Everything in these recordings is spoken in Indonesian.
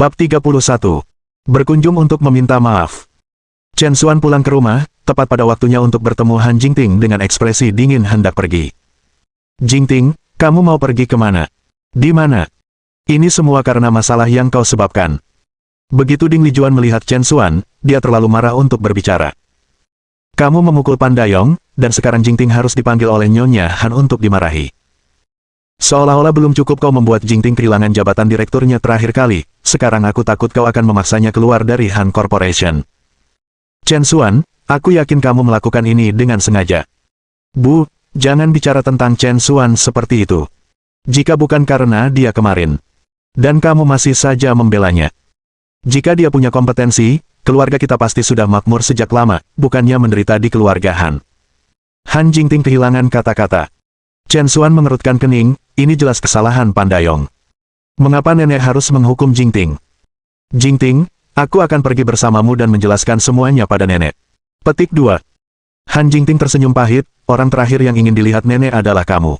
Bab 31. Berkunjung untuk meminta maaf. Chen Xuan pulang ke rumah, tepat pada waktunya untuk bertemu Han Jingting dengan ekspresi dingin hendak pergi. Jingting, kamu mau pergi kemana? Di mana? Ini semua karena masalah yang kau sebabkan. Begitu Ding Lijuan melihat Chen Xuan, dia terlalu marah untuk berbicara. Kamu memukul Pan Dayong, dan sekarang Jingting harus dipanggil oleh Nyonya Han untuk dimarahi. Seolah-olah belum cukup kau membuat Jingting kehilangan jabatan direkturnya terakhir kali, sekarang aku takut kau akan memaksanya keluar dari Han Corporation. Chen Xuan, aku yakin kamu melakukan ini dengan sengaja. Bu, jangan bicara tentang Chen Xuan seperti itu. Jika bukan karena dia kemarin. Dan kamu masih saja membelanya. Jika dia punya kompetensi, keluarga kita pasti sudah makmur sejak lama, bukannya menderita di keluarga Han. Han Jingting kehilangan kata-kata. Chen Xuan mengerutkan kening, ini jelas kesalahan Pan Dayong. Mengapa nenek harus menghukum Jingting? Jingting, aku akan pergi bersamamu dan menjelaskan semuanya pada nenek. Petik 2. Han Jingting tersenyum pahit, orang terakhir yang ingin dilihat nenek adalah kamu.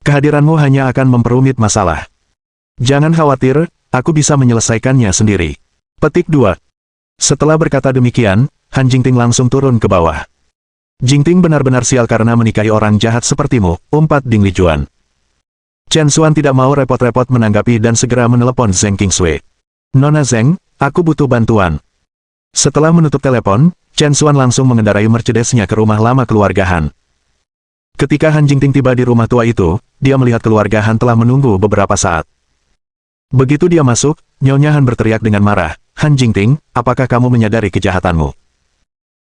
Kehadiranmu hanya akan memperumit masalah. Jangan khawatir, aku bisa menyelesaikannya sendiri. Petik 2. Setelah berkata demikian, Han Jingting langsung turun ke bawah. Jingting benar-benar sial karena menikahi orang jahat sepertimu, umpat Ding Lijuan. Chen Xuan tidak mau repot-repot menanggapi dan segera menelepon Zheng Qingsui. Nona Zheng, aku butuh bantuan. Setelah menutup telepon, Chen Xuan langsung mengendarai Mercedes-nya ke rumah lama keluarga Han. Ketika Han Jingting tiba di rumah tua itu, dia melihat keluarga Han telah menunggu beberapa saat. Begitu dia masuk, Nyonya Han berteriak dengan marah, Han Jingting, apakah kamu menyadari kejahatanmu?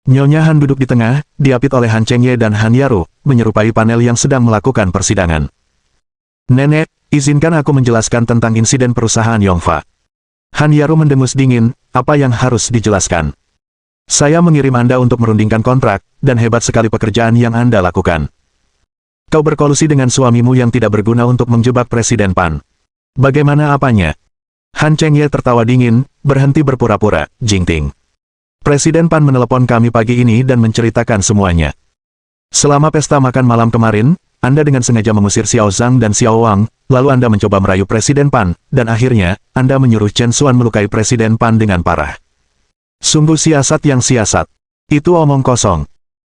Nyonya Han duduk di tengah, diapit oleh Han Chengye dan Han Yaru, menyerupai panel yang sedang melakukan persidangan. Nenek, izinkan aku menjelaskan tentang insiden perusahaan Yongfa. Han Yaru mendengus dingin, apa yang harus dijelaskan? Saya mengirim Anda untuk merundingkan kontrak, dan hebat sekali pekerjaan yang Anda lakukan. Kau berkolusi dengan suamimu yang tidak berguna untuk menjebak Presiden Pan. Bagaimana apanya? Han Chengye tertawa dingin, berhenti berpura-pura, Jingting. Presiden Pan menelepon kami pagi ini dan menceritakan semuanya. Selama pesta makan malam kemarin, Anda dengan sengaja mengusir Xiao Zhang dan Xiao Wang, lalu Anda mencoba merayu Presiden Pan, dan akhirnya, Anda menyuruh Chen Xuan melukai Presiden Pan dengan parah. Sungguh siasat yang siasat. Itu omong kosong.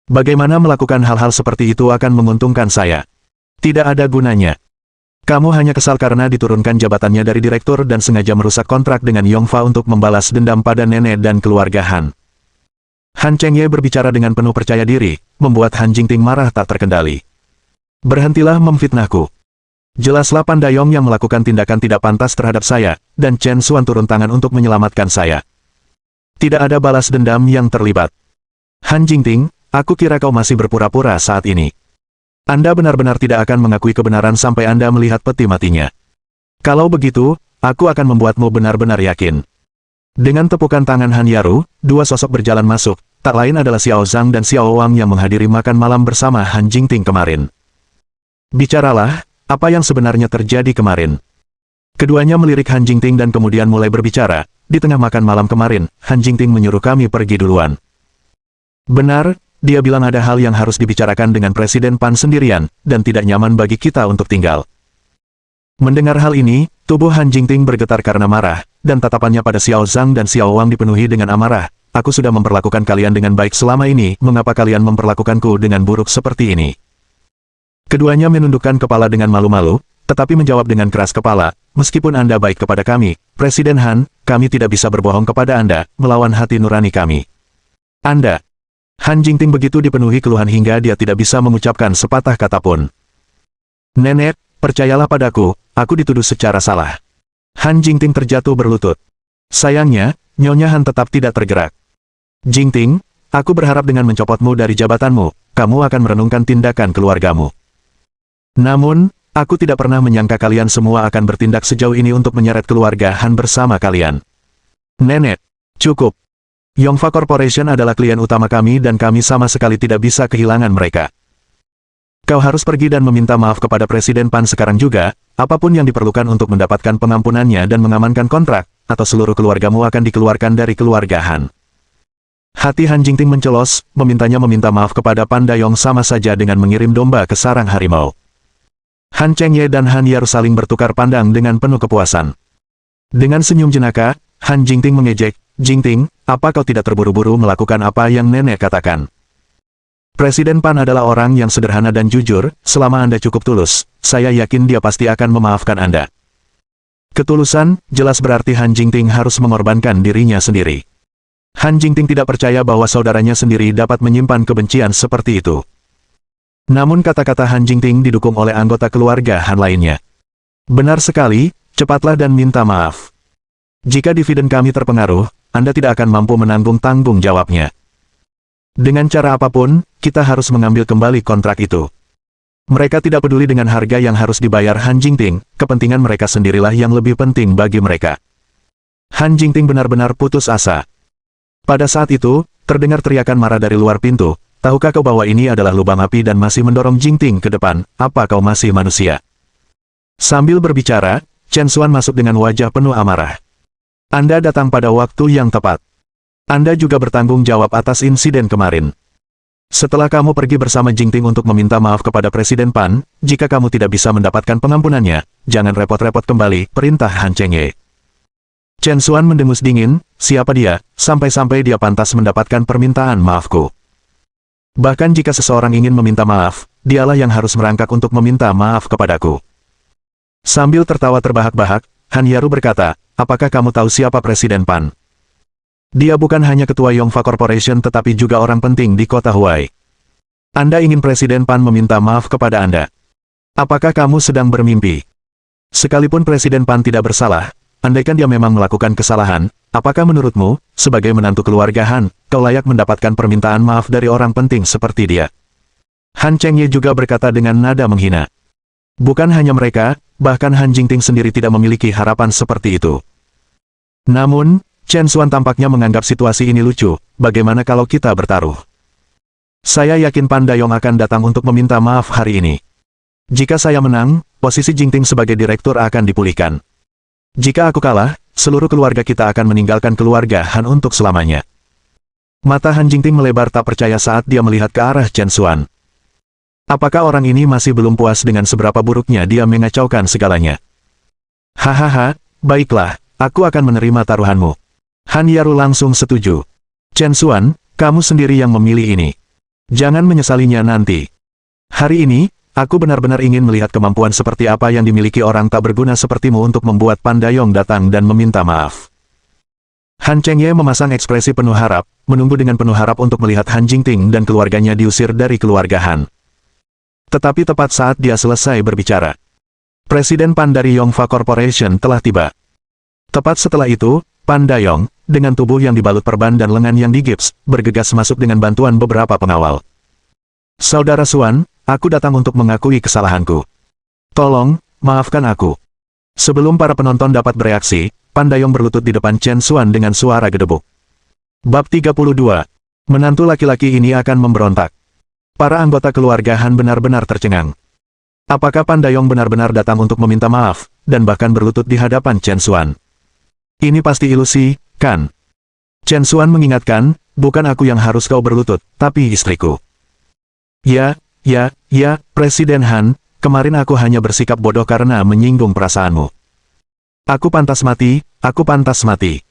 Bagaimana melakukan hal-hal seperti itu akan menguntungkan saya? Tidak ada gunanya. Kamu hanya kesal karena diturunkan jabatannya dari direktur dan sengaja merusak kontrak dengan Yongfa untuk membalas dendam pada nenek dan keluarga Han. Han Chengye berbicara dengan penuh percaya diri, membuat Han Jingting marah tak terkendali. Berhentilah memfitnahku. Jelaslah Pan Dayong yang melakukan tindakan tidak pantas terhadap saya, dan Chen Xuan turun tangan untuk menyelamatkan saya. Tidak ada balas dendam yang terlibat. Han Jingting, aku kira kau masih berpura-pura saat ini. Anda benar-benar tidak akan mengakui kebenaran sampai Anda melihat peti matinya. Kalau begitu, aku akan membuatmu benar-benar yakin. Dengan tepukan tangan Han Yaru, dua sosok berjalan masuk, tak lain adalah Xiao Zhang dan Xiao Wang yang menghadiri makan malam bersama Han Jingting kemarin. Bicaralah, apa yang sebenarnya terjadi kemarin? Keduanya melirik Han Jingting dan kemudian mulai berbicara, di tengah makan malam kemarin, Han Jingting menyuruh kami pergi duluan. Benar, dia bilang ada hal yang harus dibicarakan dengan Presiden Pan sendirian, dan tidak nyaman bagi kita untuk tinggal. Mendengar hal ini, tubuh Han Jingting bergetar karena marah, dan tatapannya pada Xiao Zhang dan Xiao Wang dipenuhi dengan amarah. Aku sudah memperlakukan kalian dengan baik selama ini, mengapa kalian memperlakukanku dengan buruk seperti ini? Keduanya menundukkan kepala dengan malu-malu, tetapi menjawab dengan keras kepala, meskipun Anda baik kepada kami, Presiden Han, kami tidak bisa berbohong kepada Anda, melawan hati nurani kami. Anda. Han Jingting begitu dipenuhi keluhan hingga dia tidak bisa mengucapkan sepatah kata pun. Nenek, percayalah padaku, aku dituduh secara salah. Han Jingting terjatuh berlutut. Sayangnya, Nyonya Han tetap tidak tergerak. Jingting, aku berharap dengan mencopotmu dari jabatanmu, kamu akan merenungkan tindakan keluargamu. Namun, aku tidak pernah menyangka kalian semua akan bertindak sejauh ini untuk menyeret keluarga Han bersama kalian. Nenek, cukup. Yongfa Corporation adalah klien utama kami dan kami sama sekali tidak bisa kehilangan mereka. Kau harus pergi dan meminta maaf kepada Presiden Pan sekarang juga, apapun yang diperlukan untuk mendapatkan pengampunannya dan mengamankan kontrak, atau seluruh keluargamu akan dikeluarkan dari keluarga Han. Hati Han Jingting mencelos, memintanya meminta maaf kepada Pan Dayong sama saja dengan mengirim domba ke sarang harimau. Han Chengye dan Han Yaru saling bertukar pandang dengan penuh kepuasan. Dengan senyum jenaka, Han Jingting mengejek, "Jingting, apa kau tidak terburu-buru melakukan apa yang nenek katakan?" Presiden Pan adalah orang yang sederhana dan jujur, selama Anda cukup tulus, saya yakin dia pasti akan memaafkan Anda. Ketulusan, jelas berarti Han Jingting harus mengorbankan dirinya sendiri. Han Jingting tidak percaya bahwa saudaranya sendiri dapat menyimpan kebencian seperti itu. Namun kata-kata Han Jingting didukung oleh anggota keluarga Han lainnya. "Benar sekali, cepatlah dan minta maaf. Jika dividen kami terpengaruh, Anda tidak akan mampu menanggung tanggung jawabnya. Dengan cara apapun, kita harus mengambil kembali kontrak itu." Mereka tidak peduli dengan harga yang harus dibayar Han Jingting, kepentingan mereka sendirilah yang lebih penting bagi mereka. Han Jingting benar-benar putus asa. Pada saat itu, terdengar teriakan marah dari luar pintu, "Tahukah kau bahwa ini adalah lubang api dan masih mendorong Jingting ke depan, apa kau masih manusia?" Sambil berbicara, Chen Xuan masuk dengan wajah penuh amarah. "Anda datang pada waktu yang tepat. Anda juga bertanggung jawab atas insiden kemarin. Setelah kamu pergi bersama Jingting untuk meminta maaf kepada Presiden Pan, jika kamu tidak bisa mendapatkan pengampunannya, jangan repot-repot kembali," perintah Han Chengye. Chen Xuan mendengus dingin, "Siapa dia, sampai-sampai dia pantas mendapatkan permintaan maafku? Bahkan jika seseorang ingin meminta maaf, dialah yang harus merangkak untuk meminta maaf kepadaku." Sambil tertawa terbahak-bahak, Han Yaru berkata, "Apakah kamu tahu siapa Presiden Pan? Dia bukan hanya ketua Yongfa Corporation tetapi juga orang penting di kota Huai. Anda ingin Presiden Pan meminta maaf kepada Anda? Apakah kamu sedang bermimpi? Sekalipun Presiden Pan tidak bersalah, andaikan dia memang melakukan kesalahan, apakah menurutmu, sebagai menantu keluarga Han, kau layak mendapatkan permintaan maaf dari orang penting seperti dia?" Han Chengye juga berkata dengan nada menghina. Bukan hanya mereka, bahkan Han Jingting sendiri tidak memiliki harapan seperti itu. Namun, Chen Xuan tampaknya menganggap situasi ini lucu, "Bagaimana kalau kita bertaruh? Saya yakin Pan Dayong akan datang untuk meminta maaf hari ini. Jika saya menang, posisi Jingting sebagai direktur akan dipulihkan. Jika aku kalah, seluruh keluarga kita akan meninggalkan keluarga Han untuk selamanya." Mata Han Jingting melebar tak percaya saat dia melihat ke arah Chen Xuan. Apakah orang ini masih belum puas dengan seberapa buruknya dia mengacaukan segalanya? "Hahaha, baiklah, aku akan menerima taruhanmu." Han Yaru langsung setuju. "Chen Xuan, kamu sendiri yang memilih ini. Jangan menyesalinya nanti. Hari ini, aku benar-benar ingin melihat kemampuan seperti apa yang dimiliki orang tak berguna sepertimu untuk membuat Pan Dayong datang dan meminta maaf." Han Chengye memasang ekspresi penuh harap, menunggu dengan penuh harap untuk melihat Han Jingting dan keluarganya diusir dari keluarga Han. Tetapi tepat saat dia selesai berbicara, Presiden Pan dari Yongfa Corporation telah tiba. Tepat setelah itu, Pan Dayong, dengan tubuh yang dibalut perban dan lengan yang digips, bergegas masuk dengan bantuan beberapa pengawal. "Saudara Xuan, aku datang untuk mengakui kesalahanku. Tolong, maafkan aku." Sebelum para penonton dapat bereaksi, Pan Dayong berlutut di depan Chen Xuan dengan suara gedebuk. Bab 32. Menantu laki-laki ini akan memberontak. Para anggota keluarga Han benar-benar tercengang. Apakah Pan Dayong benar-benar datang untuk meminta maaf, dan bahkan berlutut di hadapan Chen Xuan? Ini pasti ilusi, kan? Chen Xuan mengingatkan, "Bukan aku yang harus kau berlutut, tapi istriku." Ya, Presiden Han, kemarin aku hanya bersikap bodoh karena menyinggung perasaanmu. Aku pantas mati, aku pantas mati."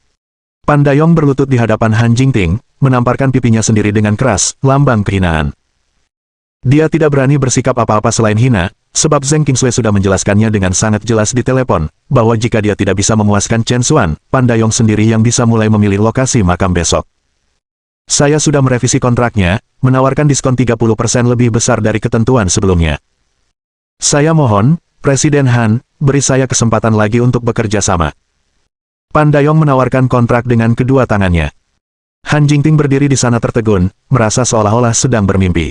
Pan Dayong berlutut di hadapan Han Jingting, menamparkan pipinya sendiri dengan keras, lambang kehinaan. Dia tidak berani bersikap apa-apa selain hina, sebab Zheng Qingsui sudah menjelaskannya dengan sangat jelas di telepon, bahwa jika dia tidak bisa memuaskan Chen Xuan, Pan Dayong sendiri yang bisa mulai memilih lokasi makam besok. "Saya sudah merevisi kontraknya, menawarkan diskon 30% lebih besar dari ketentuan sebelumnya. Saya mohon, Presiden Han, beri saya kesempatan lagi untuk bekerja sama." Pan Dayong menawarkan kontrak dengan kedua tangannya. Han Jingting berdiri di sana tertegun, merasa seolah-olah sedang bermimpi.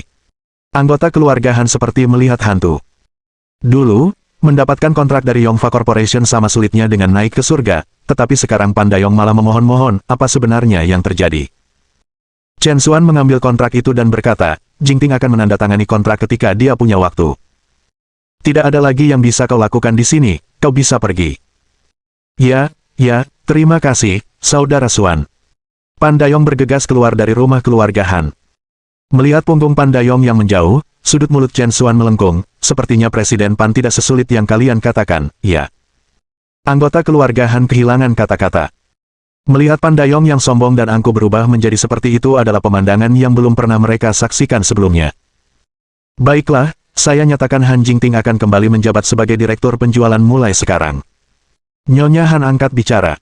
Anggota keluarga Han seperti melihat hantu. Dulu, mendapatkan kontrak dari Yongfa Corporation sama sulitnya dengan naik ke surga, tetapi sekarang Pan Dayong malah memohon-mohon, apa sebenarnya yang terjadi? Chen Xuan mengambil kontrak itu dan berkata, "Jingting akan menandatangani kontrak ketika dia punya waktu. Tidak ada lagi yang bisa kau lakukan di sini, kau bisa pergi." Ya, terima kasih, Saudara Xuan." Pan Dayong bergegas keluar dari rumah keluarga Han. Melihat punggung Pan Dayong yang menjauh, sudut mulut Chen Xuan melengkung, "Sepertinya Presiden Pan tidak sesulit yang kalian katakan, ya." Anggota keluarga Han kehilangan kata-kata. Melihat Pandayong yang sombong dan angkuh berubah menjadi seperti itu adalah pemandangan yang belum pernah mereka saksikan sebelumnya. Baiklah, saya nyatakan Han Jingting akan kembali menjabat sebagai direktur penjualan mulai sekarang. Nyonya Han angkat bicara.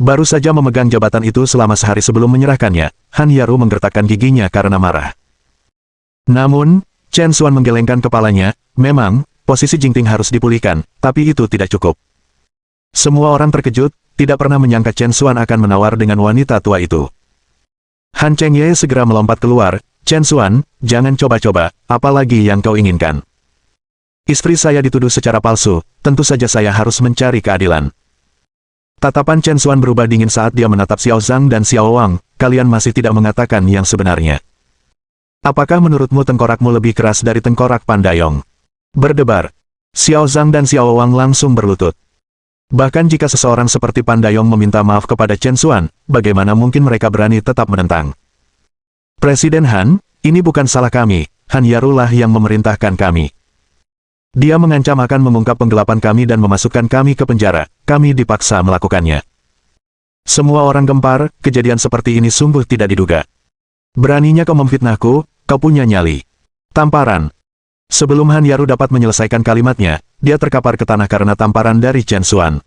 Baru saja memegang jabatan itu selama sehari sebelum menyerahkannya, Han Yaru menggertakkan giginya karena marah. Namun, Chen Xuan menggelengkan kepalanya, memang, posisi Jingting harus dipulihkan, tapi itu tidak cukup. Semua orang terkejut, tidak pernah menyangka Chen Xuan akan menawar dengan wanita tua itu. Han Chengye segera melompat keluar, Chen Xuan, jangan coba-coba, apalagi yang kau inginkan. Istri saya dituduh secara palsu, tentu saja saya harus mencari keadilan. Tatapan Chen Xuan berubah dingin saat dia menatap Xiao Zhang dan Xiao Wang, kalian masih tidak mengatakan yang sebenarnya. Apakah menurutmu tengkorakmu lebih keras dari tengkorak Pandayong? Berdebar. Xiao Zhang dan Xiao Wang langsung berlutut. Bahkan jika seseorang seperti Pandayong meminta maaf kepada Chen Xuan, bagaimana mungkin mereka berani tetap menentang? Presiden Han, ini bukan salah kami, Han Yaru lah yang memerintahkan kami. Dia mengancam akan mengungkap penggelapan kami dan memasukkan kami ke penjara, kami dipaksa melakukannya. Semua orang gempar, kejadian seperti ini sungguh tidak diduga. Beraninya kau memfitnahku, kau punya nyali. Tamparan. Sebelum Han Yaru dapat menyelesaikan kalimatnya, dia terkapar ke tanah karena tamparan dari Chen Xuan.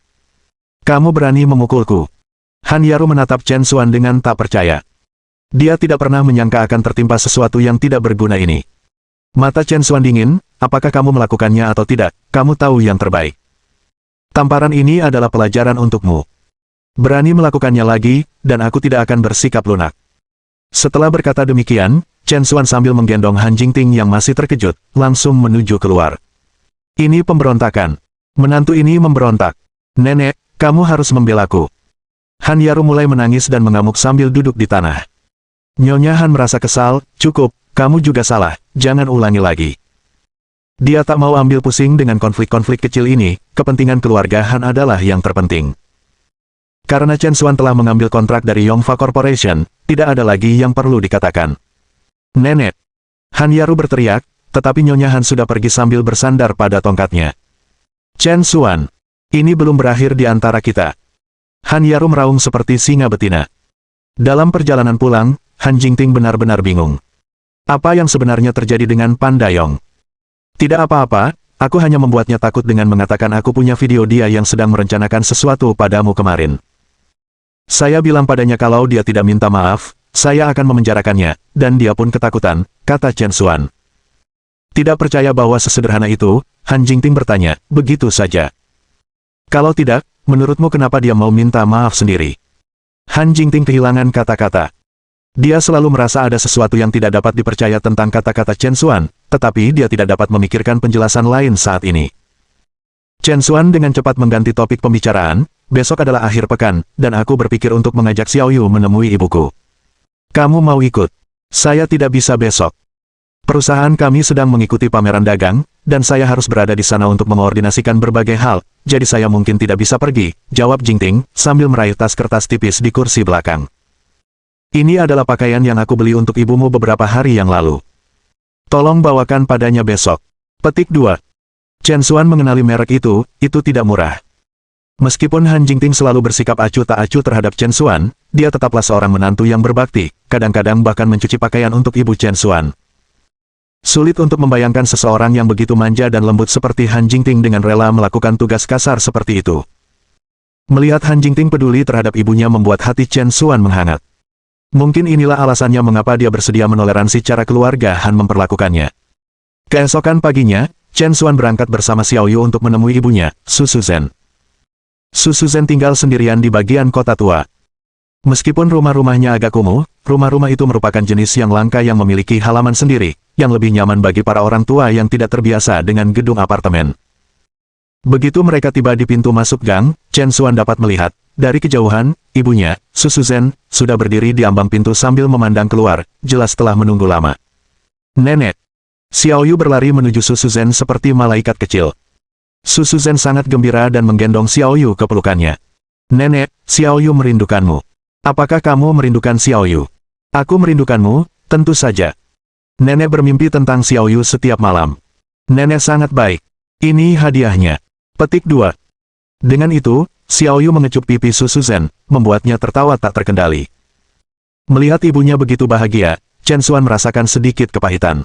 Kamu berani memukulku? Han Yaru menatap Chen Xuan dengan tak percaya. Dia tidak pernah menyangka akan tertimpa sesuatu yang tidak berguna ini. Mata Chen Xuan dingin, apakah kamu melakukannya atau tidak, kamu tahu yang terbaik. Tamparan ini adalah pelajaran untukmu. Berani melakukannya lagi, dan aku tidak akan bersikap lunak. Setelah berkata demikian, Chen Xuan sambil menggendong Han Jingting yang masih terkejut, langsung menuju keluar. Ini pemberontakan. Menantu ini memberontak. Nenek, kamu harus membelaku. Han Yaru mulai menangis dan mengamuk sambil duduk di tanah. Nyonya Han merasa kesal, cukup, kamu juga salah, jangan ulangi lagi. Dia tak mau ambil pusing dengan konflik-konflik kecil ini, kepentingan keluarga Han adalah yang terpenting. Karena Chen Xuan telah mengambil kontrak dari Yongfa Corporation, tidak ada lagi yang perlu dikatakan. Nenek! Han Yaru berteriak, tetapi Nyonya Han sudah pergi sambil bersandar pada tongkatnya. Chen Xuan! Ini belum berakhir di antara kita. Han Yaru meraung seperti singa betina. Dalam perjalanan pulang, Han Jingting benar-benar bingung. Apa yang sebenarnya terjadi dengan Pandayong? Tidak apa-apa, aku hanya membuatnya takut dengan mengatakan aku punya video dia yang sedang merencanakan sesuatu padamu kemarin. Saya bilang padanya kalau dia tidak minta maaf, saya akan memenjarakannya, dan dia pun ketakutan, kata Chen Xuan. Tidak percaya bahwa sesederhana itu, Han Jingting bertanya, begitu saja. Kalau tidak, menurutmu kenapa dia mau minta maaf sendiri? Han Jingting kehilangan kata-kata. Dia selalu merasa ada sesuatu yang tidak dapat dipercaya tentang kata-kata Chen Xuan, tetapi dia tidak dapat memikirkan penjelasan lain saat ini. Chen Xuan dengan cepat mengganti topik pembicaraan, besok adalah akhir pekan, dan aku berpikir untuk mengajak Xiao Yu menemui ibuku. Kamu mau ikut? Saya tidak bisa besok. Perusahaan kami sedang mengikuti pameran dagang, dan saya harus berada di sana untuk mengordinasikan berbagai hal, jadi saya mungkin tidak bisa pergi, jawab Jingting, sambil meraih tas kertas tipis di kursi belakang. Ini adalah pakaian yang aku beli untuk ibumu beberapa hari yang lalu. Tolong bawakan padanya besok. Petik 2. Chen Xuan mengenali merek itu tidak murah. Meskipun Han Jingting selalu bersikap acuh tak acuh terhadap Chen Xuan, dia tetaplah seorang menantu yang berbakti, kadang-kadang bahkan mencuci pakaian untuk ibu Chen Xuan. Sulit untuk membayangkan seseorang yang begitu manja dan lembut seperti Han Jingting dengan rela melakukan tugas kasar seperti itu. Melihat Han Jingting peduli terhadap ibunya membuat hati Chen Xuan menghangat. Mungkin inilah alasannya mengapa dia bersedia menoleransi cara keluarga Han memperlakukannya. Keesokan paginya, Chen Xuan berangkat bersama Xiao Yu untuk menemui ibunya, Su Suzhen. Su Suzhen tinggal sendirian di bagian kota tua. Meskipun rumah-rumahnya agak kumuh, rumah-rumah itu merupakan jenis yang langka yang memiliki halaman sendiri, yang lebih nyaman bagi para orang tua yang tidak terbiasa dengan gedung apartemen. Begitu mereka tiba di pintu masuk gang, Chen Xuan dapat melihat, dari kejauhan, ibunya, Su Suzhen, sudah berdiri di ambang pintu sambil memandang keluar, jelas telah menunggu lama. Nenek! Xiao Yu berlari menuju Su Suzhen seperti malaikat kecil. Su Suzhen sangat gembira dan menggendong Xiao Yu ke pelukannya. Nenek, Xiao Yu merindukanmu. Apakah kamu merindukan Xiao Yu? Aku merindukanmu, tentu saja. Nenek bermimpi tentang Xiao Yu setiap malam. Nenek sangat baik. Ini hadiahnya. Petik 2. Dengan itu, Xiao Yu mengecup pipi Su Suzhen, membuatnya tertawa tak terkendali. Melihat ibunya begitu bahagia, Chen Xuan merasakan sedikit kepahitan.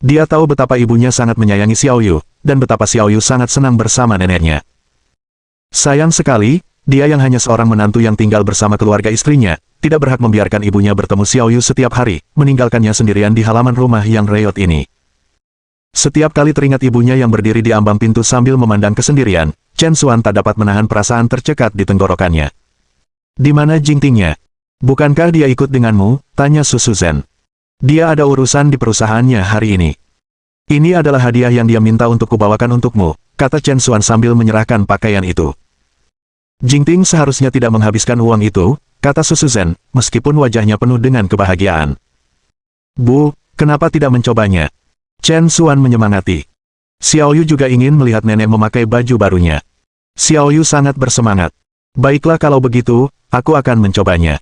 Dia tahu betapa ibunya sangat menyayangi Xiao Yu, dan betapa Xiao Yu sangat senang bersama neneknya. Sayang sekali, dia yang hanya seorang menantu yang tinggal bersama keluarga istrinya, tidak berhak membiarkan ibunya bertemu Xiao Yu setiap hari, meninggalkannya sendirian di halaman rumah yang reot ini. Setiap kali teringat ibunya yang berdiri di ambang pintu sambil memandang kesendirian, Chen Xuan tak dapat menahan perasaan tercekat di tenggorokannya. Di mana Jingtingnya? Bukankah dia ikut denganmu? Tanya Su Suzhen. Dia ada urusan di perusahaannya hari ini. Ini adalah hadiah yang dia minta untuk kubawakan untukmu, kata Chen Xuan sambil menyerahkan pakaian itu. Jingting seharusnya tidak menghabiskan uang itu, kata Su Suzhen, meskipun wajahnya penuh dengan kebahagiaan. Bu, kenapa tidak mencobanya? Chen Xuan menyemangati. Xiao Yu juga ingin melihat nenek memakai baju barunya. Xiao Yu sangat bersemangat. Baiklah kalau begitu, aku akan mencobanya.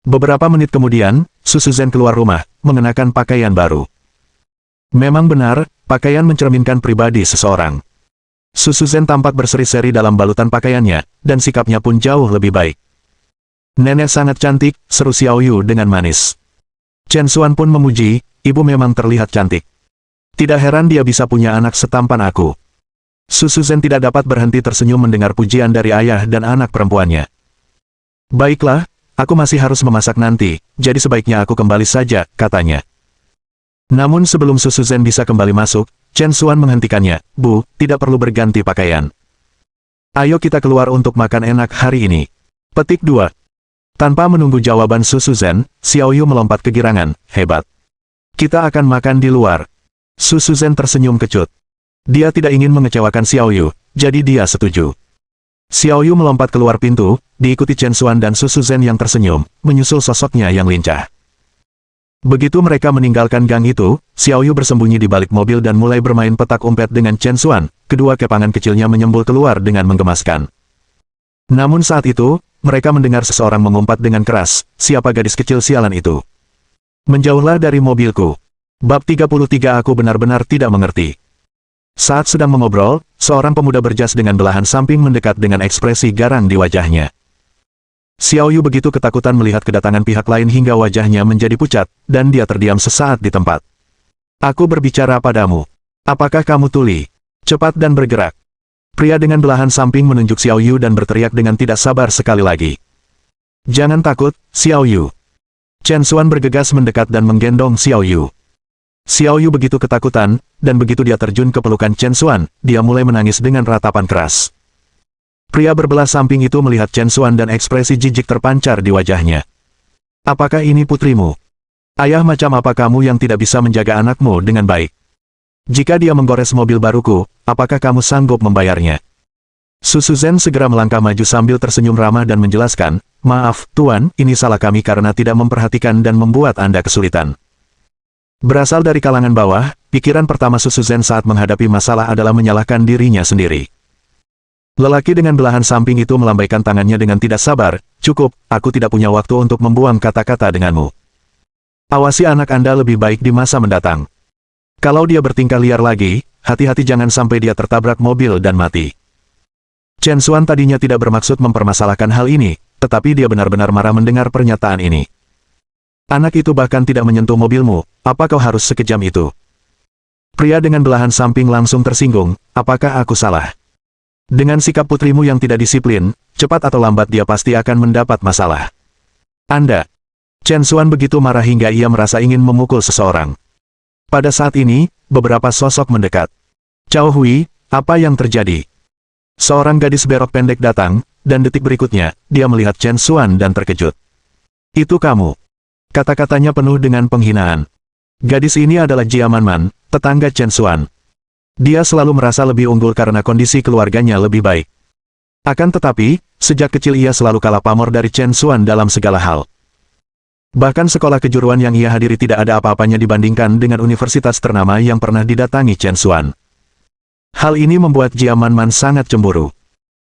Beberapa menit kemudian, Su Suzhen keluar rumah, mengenakan pakaian baru. Memang benar, pakaian mencerminkan pribadi seseorang. Su Suzhen tampak berseri-seri dalam balutan pakaiannya, dan sikapnya pun jauh lebih baik. Nenek sangat cantik, seru Xiao Yu dengan manis. Chen Xuan pun memuji, ibu memang terlihat cantik. Tidak heran dia bisa punya anak setampan aku. Su Suzhen tidak dapat berhenti tersenyum mendengar pujian dari ayah dan anak perempuannya. Baiklah, aku masih harus memasak nanti, jadi sebaiknya aku kembali saja, katanya. Namun sebelum Su Suzhen bisa kembali masuk, Chen Xuan menghentikannya, Bu, tidak perlu berganti pakaian. Ayo kita keluar untuk makan enak hari ini. Petik 2. Tanpa menunggu jawaban Su Suzhen, Xiao Yu melompat kegirangan, hebat. Kita akan makan di luar. Su Suzhen tersenyum kecut. Dia tidak ingin mengecewakan Xiao Yu, jadi dia setuju. Xiao Yu melompat keluar pintu, diikuti Chen Xuan dan Su Suzhen yang tersenyum, menyusul sosoknya yang lincah. Begitu mereka meninggalkan gang itu, Xiao Yu bersembunyi di balik mobil dan mulai bermain petak umpet dengan Chen Xuan, kedua kepangan kecilnya menyembul keluar dengan menggemaskan. Namun saat itu, mereka mendengar seseorang mengumpat dengan keras, siapa gadis kecil sialan itu? Menjauhlah dari mobilku. Bab 33 Aku benar-benar tidak mengerti. Saat sedang mengobrol, seorang pemuda berjas dengan belahan samping mendekat dengan ekspresi garang di wajahnya. Xiao Yu begitu ketakutan melihat kedatangan pihak lain hingga wajahnya menjadi pucat, dan dia terdiam sesaat di tempat. Aku berbicara padamu. Apakah kamu tuli? Cepat dan bergerak. Pria dengan belahan samping menunjuk Xiao Yu dan berteriak dengan tidak sabar sekali lagi. Jangan takut, Xiao Yu. Chen Xuan bergegas mendekat dan menggendong Xiao Yu. Xiao Yu begitu ketakutan, dan begitu dia terjun ke pelukan Chen Xuan, dia mulai menangis dengan ratapan keras. Pria berbelah samping itu melihat Chen Xuan dan ekspresi jijik terpancar di wajahnya. Apakah ini putrimu? Ayah macam apa kamu yang tidak bisa menjaga anakmu dengan baik? Jika dia menggores mobil baruku, apakah kamu sanggup membayarnya? Su Suzhen segera melangkah maju sambil tersenyum ramah dan menjelaskan, maaf, Tuan, ini salah kami karena tidak memperhatikan dan membuat Anda kesulitan. Berasal dari kalangan bawah, pikiran pertama Su Suzhen saat menghadapi masalah adalah menyalahkan dirinya sendiri. Lelaki dengan belahan samping itu melambaikan tangannya dengan tidak sabar, cukup, aku tidak punya waktu untuk membuang kata-kata denganmu. Awasi anak Anda lebih baik di masa mendatang. Kalau dia bertingkah liar lagi, hati-hati jangan sampai dia tertabrak mobil dan mati. Chen Xuan tadinya tidak bermaksud mempermasalahkan hal ini, tetapi dia benar-benar marah mendengar pernyataan ini. Anak itu bahkan tidak menyentuh mobilmu, apa kau harus sekejam itu? Pria dengan belahan samping langsung tersinggung, apakah aku salah? Dengan sikap putrimu yang tidak disiplin, cepat atau lambat dia pasti akan mendapat masalah. Anda. Chen Xuan begitu marah hingga ia merasa ingin memukul seseorang. Pada saat ini, beberapa sosok mendekat. Cao Hui, apa yang terjadi? Seorang gadis berok pendek datang, dan detik berikutnya, dia melihat Chen Xuan dan terkejut. Itu kamu. Kata-katanya penuh dengan penghinaan. Gadis ini adalah Jia Manman, tetangga Chen Xuan. Dia selalu merasa lebih unggul karena kondisi keluarganya lebih baik. Akan tetapi, sejak kecil ia selalu kalah pamor dari Chen Xuan dalam segala hal. Bahkan sekolah kejuruan yang ia hadiri tidak ada apa-apanya dibandingkan dengan universitas ternama yang pernah didatangi Chen Xuan. Hal ini membuat Jia Manman sangat cemburu.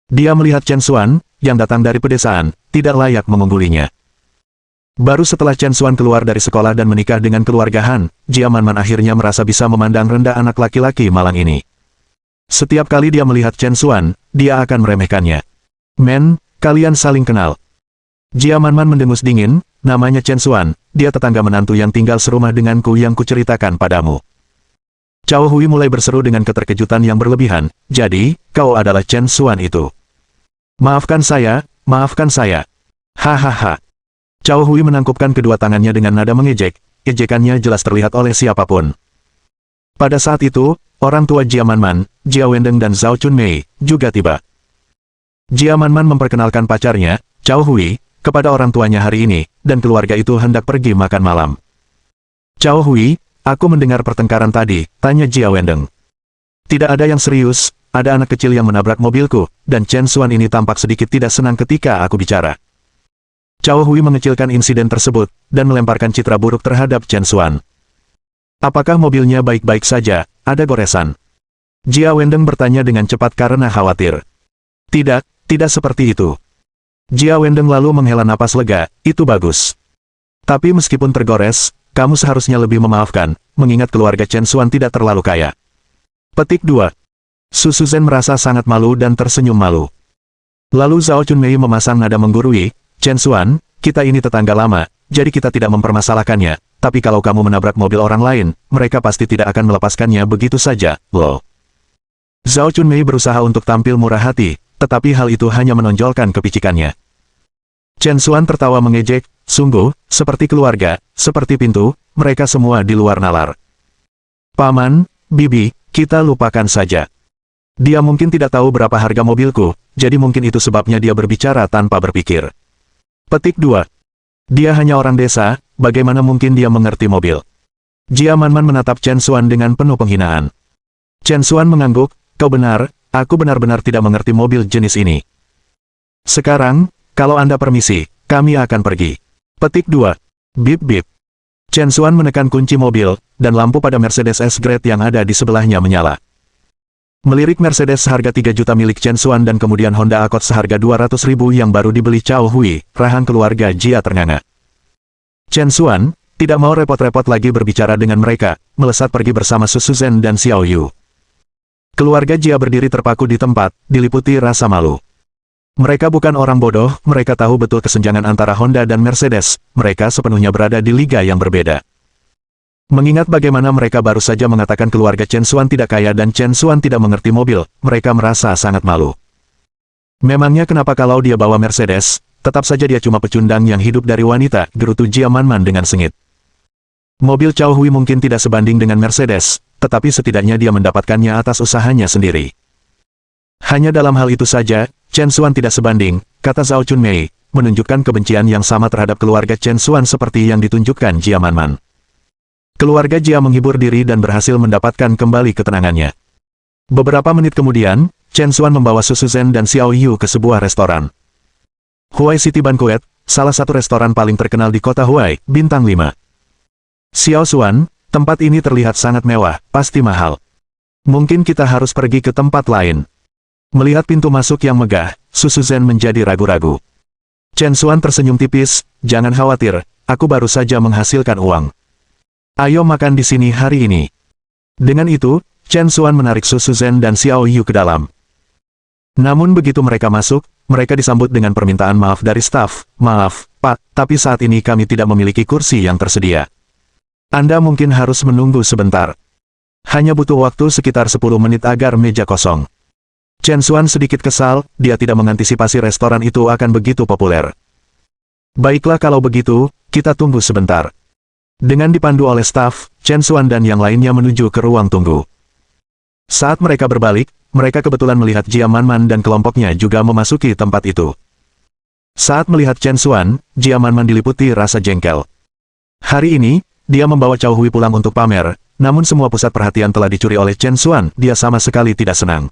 Dia melihat Chen Xuan, yang datang dari pedesaan, tidak layak mengunggulinya. Baru setelah Chen Xuan keluar dari sekolah dan menikah dengan keluarga Han, Jia Manman akhirnya merasa bisa memandang rendah anak laki-laki malang ini. Setiap kali dia melihat Chen Xuan, dia akan meremehkannya. Men, kalian saling kenal. Jia Manman mendengus dingin, namanya Chen Xuan, dia tetangga menantu yang tinggal serumah denganku yang kuceritakan padamu. Cao Hui mulai berseru dengan keterkejutan yang berlebihan, jadi, kau adalah Chen Xuan itu. Maafkan saya, maafkan saya. Hahaha. Cao Hui menangkupkan kedua tangannya dengan nada mengejek, ejekannya jelas terlihat oleh siapapun. Pada saat itu, orang tua Jia Manman, Jia Wendeng dan Zhao Chunmei, juga tiba. Jia Manman memperkenalkan pacarnya, Cao Hui, kepada orang tuanya hari ini, dan keluarga itu hendak pergi makan malam. Cao Hui, aku mendengar pertengkaran tadi, tanya Jia Wendeng. Tidak ada yang serius, ada anak kecil yang menabrak mobilku, dan Chen Xuan ini tampak sedikit tidak senang ketika aku bicara. Cao Hui mengecilkan insiden tersebut, dan melemparkan citra buruk terhadap Chen Xuan. Apakah mobilnya baik-baik saja, ada goresan? Jia Wendeng bertanya dengan cepat karena khawatir. Tidak, tidak seperti itu. Jia Wendeng lalu menghela napas lega, itu bagus. Tapi meskipun tergores, kamu seharusnya lebih memaafkan, mengingat keluarga Chen Xuan tidak terlalu kaya. Petik 2. Su Shuzhen merasa sangat malu dan tersenyum malu. Lalu Zhao Chunmei memasang nada menggurui, Chen Xuan, kita ini tetangga lama, jadi kita tidak mempermasalahkannya, tapi kalau kamu menabrak mobil orang lain, mereka pasti tidak akan melepaskannya begitu saja, lol. Zhao Chunmei berusaha untuk tampil murah hati, tetapi hal itu hanya menonjolkan kepicikannya. Chen Xuan tertawa mengejek, sungguh, seperti keluarga, seperti pintu, mereka semua di luar nalar. Paman, Bibi, kita lupakan saja. Dia mungkin tidak tahu berapa harga mobilku, jadi mungkin itu sebabnya dia berbicara tanpa berpikir. Petik 2. Dia hanya orang desa, bagaimana mungkin dia mengerti mobil? Jia Manman menatap Chen Xuan dengan penuh penghinaan. Chen Xuan mengangguk, kau benar, aku benar-benar tidak mengerti mobil jenis ini. Sekarang, kalau Anda permisi, kami akan pergi. Petik 2. Bip bip. Chen Xuan menekan kunci mobil, dan lampu pada Mercedes S-Grade yang ada di sebelahnya menyala. Melirik Mercedes seharga 3 juta milik Chen Xuan dan kemudian Honda Accord seharga 200.000 yang baru dibeli Cao Hui, rahang keluarga Jia ternganga. Chen Xuan, tidak mau repot-repot lagi berbicara dengan mereka, melesat pergi bersama Su Shuzhen dan Xiao Yu. Keluarga Jia berdiri terpaku di tempat, diliputi rasa malu. Mereka bukan orang bodoh, mereka tahu betul kesenjangan antara Honda dan Mercedes, mereka sepenuhnya berada di liga yang berbeda. Mengingat bagaimana mereka baru saja mengatakan keluarga Chen Xuan tidak kaya dan Chen Xuan tidak mengerti mobil, mereka merasa sangat malu. Memangnya kenapa kalau dia bawa Mercedes, tetap saja dia cuma pecundang yang hidup dari wanita, gerutu Jia Manman dengan sengit. Mobil Cao Hui mungkin tidak sebanding dengan Mercedes, tetapi setidaknya dia mendapatkannya atas usahanya sendiri. Hanya dalam hal itu saja, Chen Xuan tidak sebanding, kata Zhao Chunmei, menunjukkan kebencian yang sama terhadap keluarga Chen Xuan seperti yang ditunjukkan Jia Manman. Keluarga Jia menghibur diri dan berhasil mendapatkan kembali ketenangannya. Beberapa menit kemudian, Chen Xuan membawa Su Shuzhen dan Xiao Yu ke sebuah restoran. Huai City Banquet, salah satu restoran paling terkenal di kota Huai, bintang 5. Xiao Xuan, tempat ini terlihat sangat mewah, pasti mahal. Mungkin kita harus pergi ke tempat lain. Melihat pintu masuk yang megah, Su Shuzhen menjadi ragu-ragu. Chen Xuan tersenyum tipis, jangan khawatir, aku baru saja menghasilkan uang. Ayo makan di sini hari ini. Dengan itu, Chen Xuan menarik Su Shuzhen dan Xiao Yu ke dalam. Namun begitu mereka masuk, mereka disambut dengan permintaan maaf dari staf. Maaf, Pak, tapi saat ini kami tidak memiliki kursi yang tersedia. Anda mungkin harus menunggu sebentar. Hanya butuh waktu sekitar 10 menit agar meja kosong. Chen Xuan sedikit kesal, dia tidak mengantisipasi restoran itu akan begitu populer. Baiklah kalau begitu, kita tunggu sebentar. Dengan dipandu oleh staf, Chen Xuan dan yang lainnya menuju ke ruang tunggu. Saat mereka berbalik, mereka kebetulan melihat Jia Manman dan kelompoknya juga memasuki tempat itu. Saat melihat Chen Xuan, Jia Manman diliputi rasa jengkel. Hari ini, dia membawa Cao Hui pulang untuk pamer, namun semua pusat perhatian telah dicuri oleh Chen Xuan, dia sama sekali tidak senang.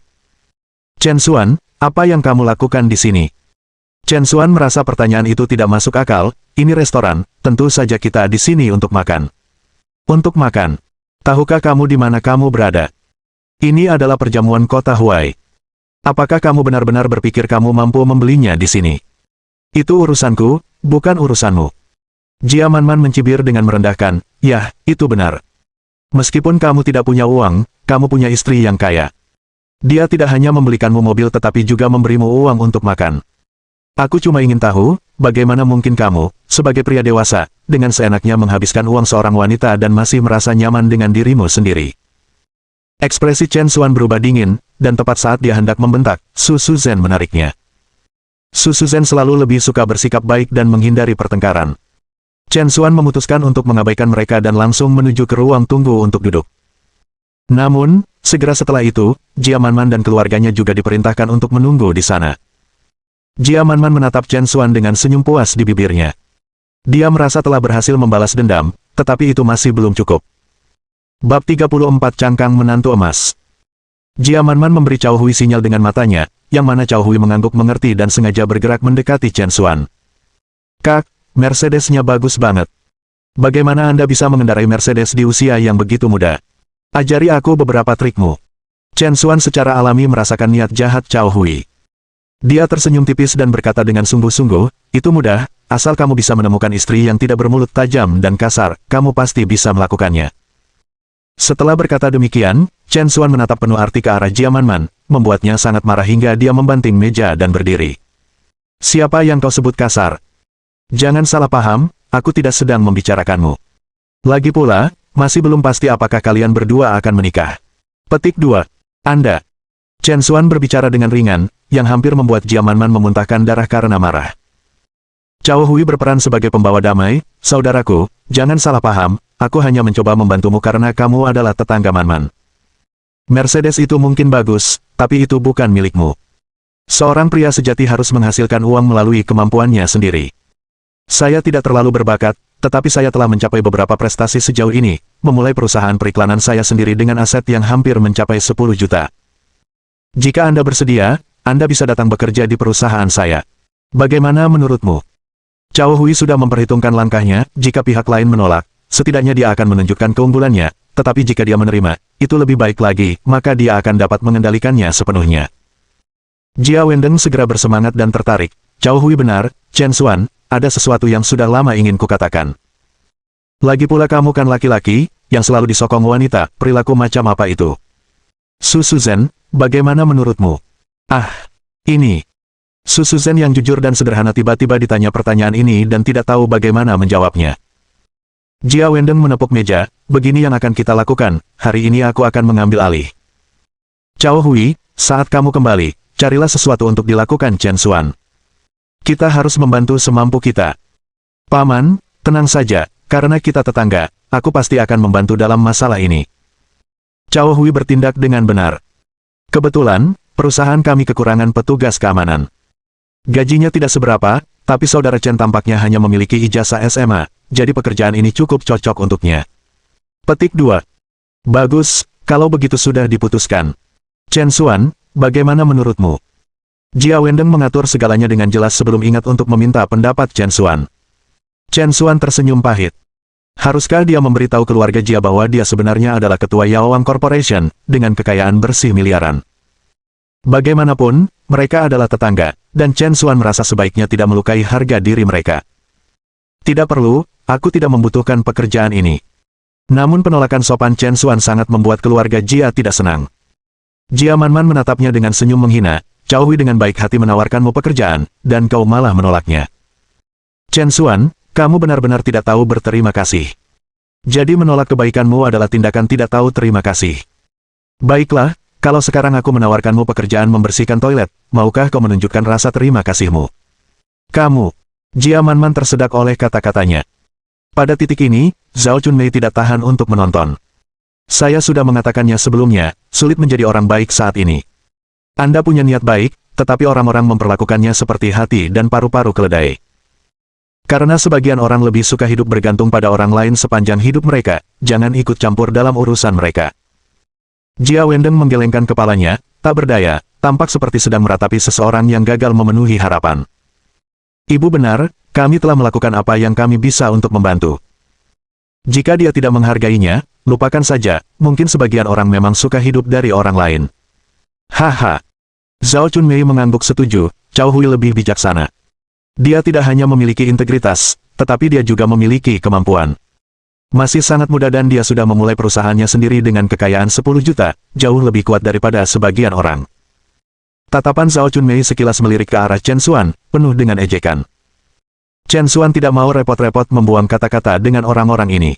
Chen Xuan, apa yang kamu lakukan di sini? Chen Xuan merasa pertanyaan itu tidak masuk akal, ini restoran, tentu saja kita di sini untuk makan. Untuk makan. Tahukah kamu di mana kamu berada? Ini adalah perjamuan kota Huai. Apakah kamu benar-benar berpikir kamu mampu membelinya di sini? Itu urusanku, bukan urusanmu. Jia Manman mencibir dengan merendahkan, yah, itu benar. Meskipun kamu tidak punya uang, kamu punya istri yang kaya. Dia tidak hanya membelikanmu mobil tetapi juga memberimu uang untuk makan. Aku cuma ingin tahu, bagaimana mungkin kamu, sebagai pria dewasa, dengan seenaknya menghabiskan uang seorang wanita dan masih merasa nyaman dengan dirimu sendiri. Ekspresi Chen Xuan berubah dingin, dan tepat saat dia hendak membentak, Su Suzhen menariknya. Su Suzhen selalu lebih suka bersikap baik dan menghindari pertengkaran. Chen Xuan memutuskan untuk mengabaikan mereka dan langsung menuju ke ruang tunggu untuk duduk. Namun, segera setelah itu, Jia Manman dan keluarganya juga diperintahkan untuk menunggu di sana. Jia Manman menatap Chen Xuan dengan senyum puas di bibirnya. Dia merasa telah berhasil membalas dendam, tetapi itu masih belum cukup. Bab 34 Cangkang Menantu Emas. Jia Manman memberi Cao Hui sinyal dengan matanya, yang mana Cao Hui mengangguk mengerti dan sengaja bergerak mendekati Chen Xuan. Kak, Mercedesnya bagus banget. Bagaimana Anda bisa mengendarai Mercedes di usia yang begitu muda? Ajari aku beberapa trikmu. Chen Xuan secara alami merasakan niat jahat Cao Hui. Dia tersenyum tipis dan berkata dengan sungguh-sungguh, itu mudah, asal kamu bisa menemukan istri yang tidak bermulut tajam dan kasar, kamu pasti bisa melakukannya. Setelah berkata demikian, Chen Xuan menatap penuh arti ke arah Jia Manman, membuatnya sangat marah hingga dia membanting meja dan berdiri. Siapa yang kau sebut kasar? Jangan salah paham, aku tidak sedang membicarakanmu. Lagi pula, masih belum pasti apakah kalian berdua akan menikah. Petik 2. Anda. Chen Xuan berbicara dengan ringan, yang hampir membuat Jia Manman memuntahkan darah karena marah. Cao Hui berperan sebagai pembawa damai, saudaraku, jangan salah paham, aku hanya mencoba membantumu karena kamu adalah tetangga Manman. Mercedes itu mungkin bagus, tapi itu bukan milikmu. Seorang pria sejati harus menghasilkan uang melalui kemampuannya sendiri. Saya tidak terlalu berbakat, tetapi saya telah mencapai beberapa prestasi sejauh ini, memulai perusahaan periklanan saya sendiri dengan aset yang hampir mencapai 10 juta. Jika Anda bersedia, Anda bisa datang bekerja di perusahaan saya. Bagaimana menurutmu? Cao Hui sudah memperhitungkan langkahnya, jika pihak lain menolak, setidaknya dia akan menunjukkan keunggulannya, tetapi jika dia menerima, itu lebih baik lagi, maka dia akan dapat mengendalikannya sepenuhnya. Jia Wendeng segera bersemangat dan tertarik. Cao Hui benar, Chen Xuan, ada sesuatu yang sudah lama ingin kukatakan. Lagi pula kamu kan laki-laki, yang selalu disokong wanita, perilaku macam apa itu? Su Suzhen, bagaimana menurutmu? Ini. Su Suzhen yang jujur dan sederhana tiba-tiba ditanya pertanyaan ini dan tidak tahu bagaimana menjawabnya. Jia Wendeng menepuk meja, begini yang akan kita lakukan, hari ini aku akan mengambil alih. Cao Hui, saat kamu kembali, carilah sesuatu untuk dilakukan Chen Xuan. Kita harus membantu semampu kita. Paman, tenang saja, karena kita tetangga, aku pasti akan membantu dalam masalah ini. Cao Hui bertindak dengan benar. Kebetulan, perusahaan kami kekurangan petugas keamanan. Gajinya tidak seberapa, tapi saudara Chen tampaknya hanya memiliki ijazah SMA, jadi pekerjaan ini cukup cocok untuknya. Petik 2. Bagus, kalau begitu sudah diputuskan. Chen Xuan, bagaimana menurutmu? Jia Wendeng mengatur segalanya dengan jelas sebelum ingat untuk meminta pendapat Chen Xuan. Chen Xuan tersenyum pahit. Haruskah dia memberitahu keluarga Jia bahwa dia sebenarnya adalah ketua Yaoang Corporation, dengan kekayaan bersih miliaran? Bagaimanapun, mereka adalah tetangga, dan Chen Xuan merasa sebaiknya tidak melukai harga diri mereka. Tidak perlu, aku tidak membutuhkan pekerjaan ini. Namun penolakan sopan Chen Xuan sangat membuat keluarga Jia tidak senang. Jia Manman menatapnya dengan senyum menghina. Cao Hui dengan baik hati menawarkanmu pekerjaan, dan kau malah menolaknya. Chen Xuan, kamu benar-benar tidak tahu berterima kasih. Jadi menolak kebaikanmu adalah tindakan tidak tahu terima kasih. Baiklah, kalau sekarang aku menawarkanmu pekerjaan membersihkan toilet, maukah kau menunjukkan rasa terima kasihmu? Kamu. Jia Manman tersedak oleh kata-katanya. Pada titik ini, Zhao Chunmei tidak tahan untuk menonton. Saya sudah mengatakannya sebelumnya, sulit menjadi orang baik saat ini. Anda punya niat baik, tetapi orang-orang memperlakukannya seperti hati dan paru-paru keledai. Karena sebagian orang lebih suka hidup bergantung pada orang lain sepanjang hidup mereka, jangan ikut campur dalam urusan mereka. Jia Wendeng menggelengkan kepalanya, tak berdaya, tampak seperti sedang meratapi seseorang yang gagal memenuhi harapan. Ibu benar, kami telah melakukan apa yang kami bisa untuk membantu. Jika dia tidak menghargainya, lupakan saja, mungkin sebagian orang memang suka hidup dari orang lain. Haha. Zhao Chunmei mengangguk setuju, Cao Hui lebih bijaksana. Dia tidak hanya memiliki integritas, tetapi dia juga memiliki kemampuan. Masih sangat muda dan dia sudah memulai perusahaannya sendiri dengan kekayaan 10 juta, jauh lebih kuat daripada sebagian orang. Tatapan Zhao Chunmei sekilas melirik ke arah Chen Xuan, penuh dengan ejekan. Chen Xuan tidak mau repot-repot membuang kata-kata dengan orang-orang ini.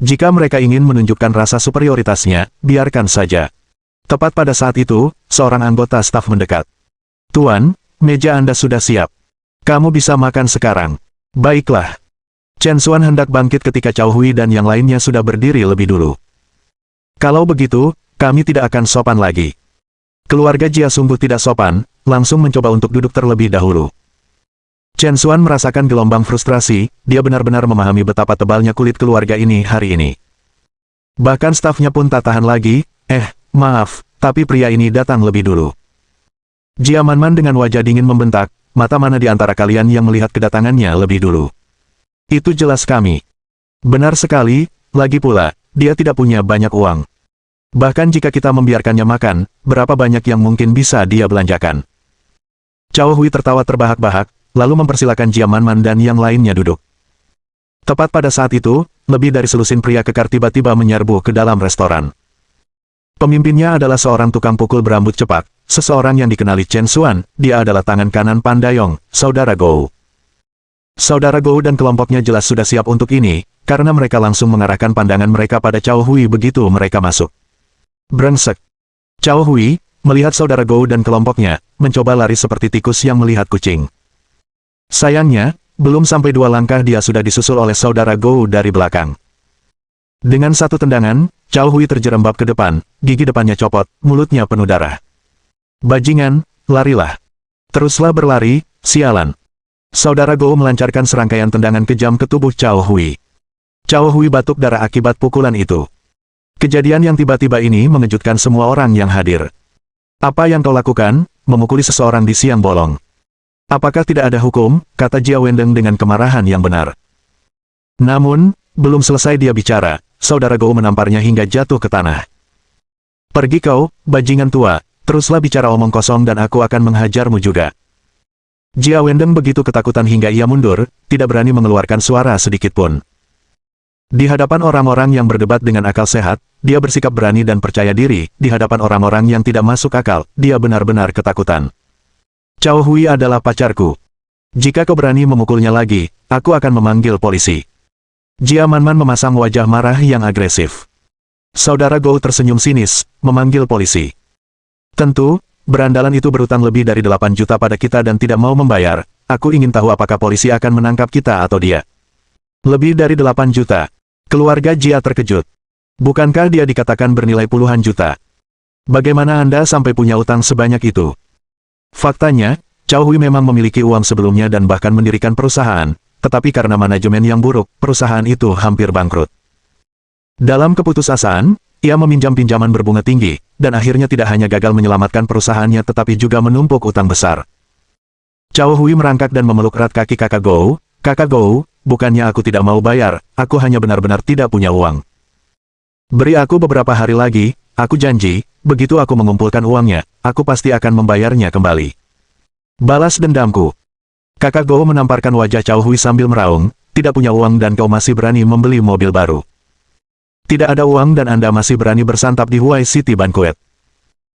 Jika mereka ingin menunjukkan rasa superioritasnya, biarkan saja. Tepat pada saat itu, seorang anggota staf mendekat. Tuan, meja Anda sudah siap. Kamu bisa makan sekarang. Baiklah. Chen Xuan hendak bangkit ketika Cao Hui dan yang lainnya sudah berdiri lebih dulu. Kalau begitu, kami tidak akan sopan lagi. Keluarga Jia sungguh tidak sopan, langsung mencoba untuk duduk terlebih dahulu. Chen Xuan merasakan gelombang frustrasi, dia benar-benar memahami betapa tebalnya kulit keluarga ini hari ini. Bahkan stafnya pun tak tahan lagi, maaf, tapi pria ini datang lebih dulu. Jia Manman dengan wajah dingin membentak, mata mana di antara kalian yang melihat kedatangannya lebih dulu? Itu jelas kami. Benar sekali, lagi pula, dia tidak punya banyak uang. Bahkan jika kita membiarkannya makan, berapa banyak yang mungkin bisa dia belanjakan? Cao Hui tertawa terbahak-bahak, lalu mempersilakan Jia Manman dan yang lainnya duduk. Tepat pada saat itu, lebih dari selusin pria kekar tiba-tiba menyerbu ke dalam restoran. Pemimpinnya adalah seorang tukang pukul berambut cepak, seseorang yang dikenali Chen Xuan, dia adalah tangan kanan Pan Dayong, saudara Gou. Saudara Gou dan kelompoknya jelas sudah siap untuk ini, karena mereka langsung mengarahkan pandangan mereka pada Cao Hui begitu mereka masuk. Brengsek. Cao Hui, melihat saudara Gou dan kelompoknya, mencoba lari seperti tikus yang melihat kucing. Sayangnya, belum sampai 2 langkah dia sudah disusul oleh saudara Gou dari belakang. Dengan satu tendangan, Cao Hui terjerembab ke depan, gigi depannya copot, mulutnya penuh darah. Bajingan, larilah. Teruslah berlari, sialan. Saudara Gou melancarkan serangkaian tendangan kejam ke tubuh Cao Hui. Cao Hui batuk darah akibat pukulan itu. Kejadian yang tiba-tiba ini mengejutkan semua orang yang hadir. Apa yang kau lakukan? Memukuli seseorang di siang bolong. Apakah tidak ada hukum? Kata Jia Wendeng dengan kemarahan yang benar. Namun, belum selesai dia bicara, saudara Gou menamparnya hingga jatuh ke tanah. Pergi kau, bajingan tua, teruslah bicara omong kosong dan aku akan menghajarmu juga. Jia Wendeng begitu ketakutan hingga ia mundur, tidak berani mengeluarkan suara sedikit pun. Di hadapan orang-orang yang berdebat dengan akal sehat, dia bersikap berani dan percaya diri, di hadapan orang-orang yang tidak masuk akal, dia benar-benar ketakutan. Cao Hui adalah pacarku. Jika kau berani memukulnya lagi, aku akan memanggil polisi. Jia Manman memasang wajah marah yang agresif. Saudara Gou tersenyum sinis, memanggil polisi. Tentu, berandalan itu berutang lebih dari 8 juta pada kita dan tidak mau membayar. Aku ingin tahu apakah polisi akan menangkap kita atau dia. Lebih dari 8 juta. Keluarga Jia terkejut. Bukankah dia dikatakan bernilai puluhan juta? Bagaimana Anda sampai punya utang sebanyak itu? Faktanya, Cao Hui memang memiliki uang sebelumnya dan bahkan mendirikan perusahaan, tetapi karena manajemen yang buruk, perusahaan itu hampir bangkrut. Dalam keputusasaan, ia meminjam pinjaman berbunga tinggi, dan akhirnya tidak hanya gagal menyelamatkan perusahaannya tetapi juga menumpuk utang besar. Cao Hui merangkak dan memeluk erat kaki kakak Gou. Kakak Gou, bukannya aku tidak mau bayar, aku hanya benar-benar tidak punya uang. Beri aku beberapa hari lagi, aku janji, begitu aku mengumpulkan uangnya, aku pasti akan membayarnya kembali. Balas dendamku. Kakak Gou menamparkan wajah Cao Hui sambil meraung, tidak punya uang dan kau masih berani membeli mobil baru. Tidak ada uang dan Anda masih berani bersantap di Huai City Banquet.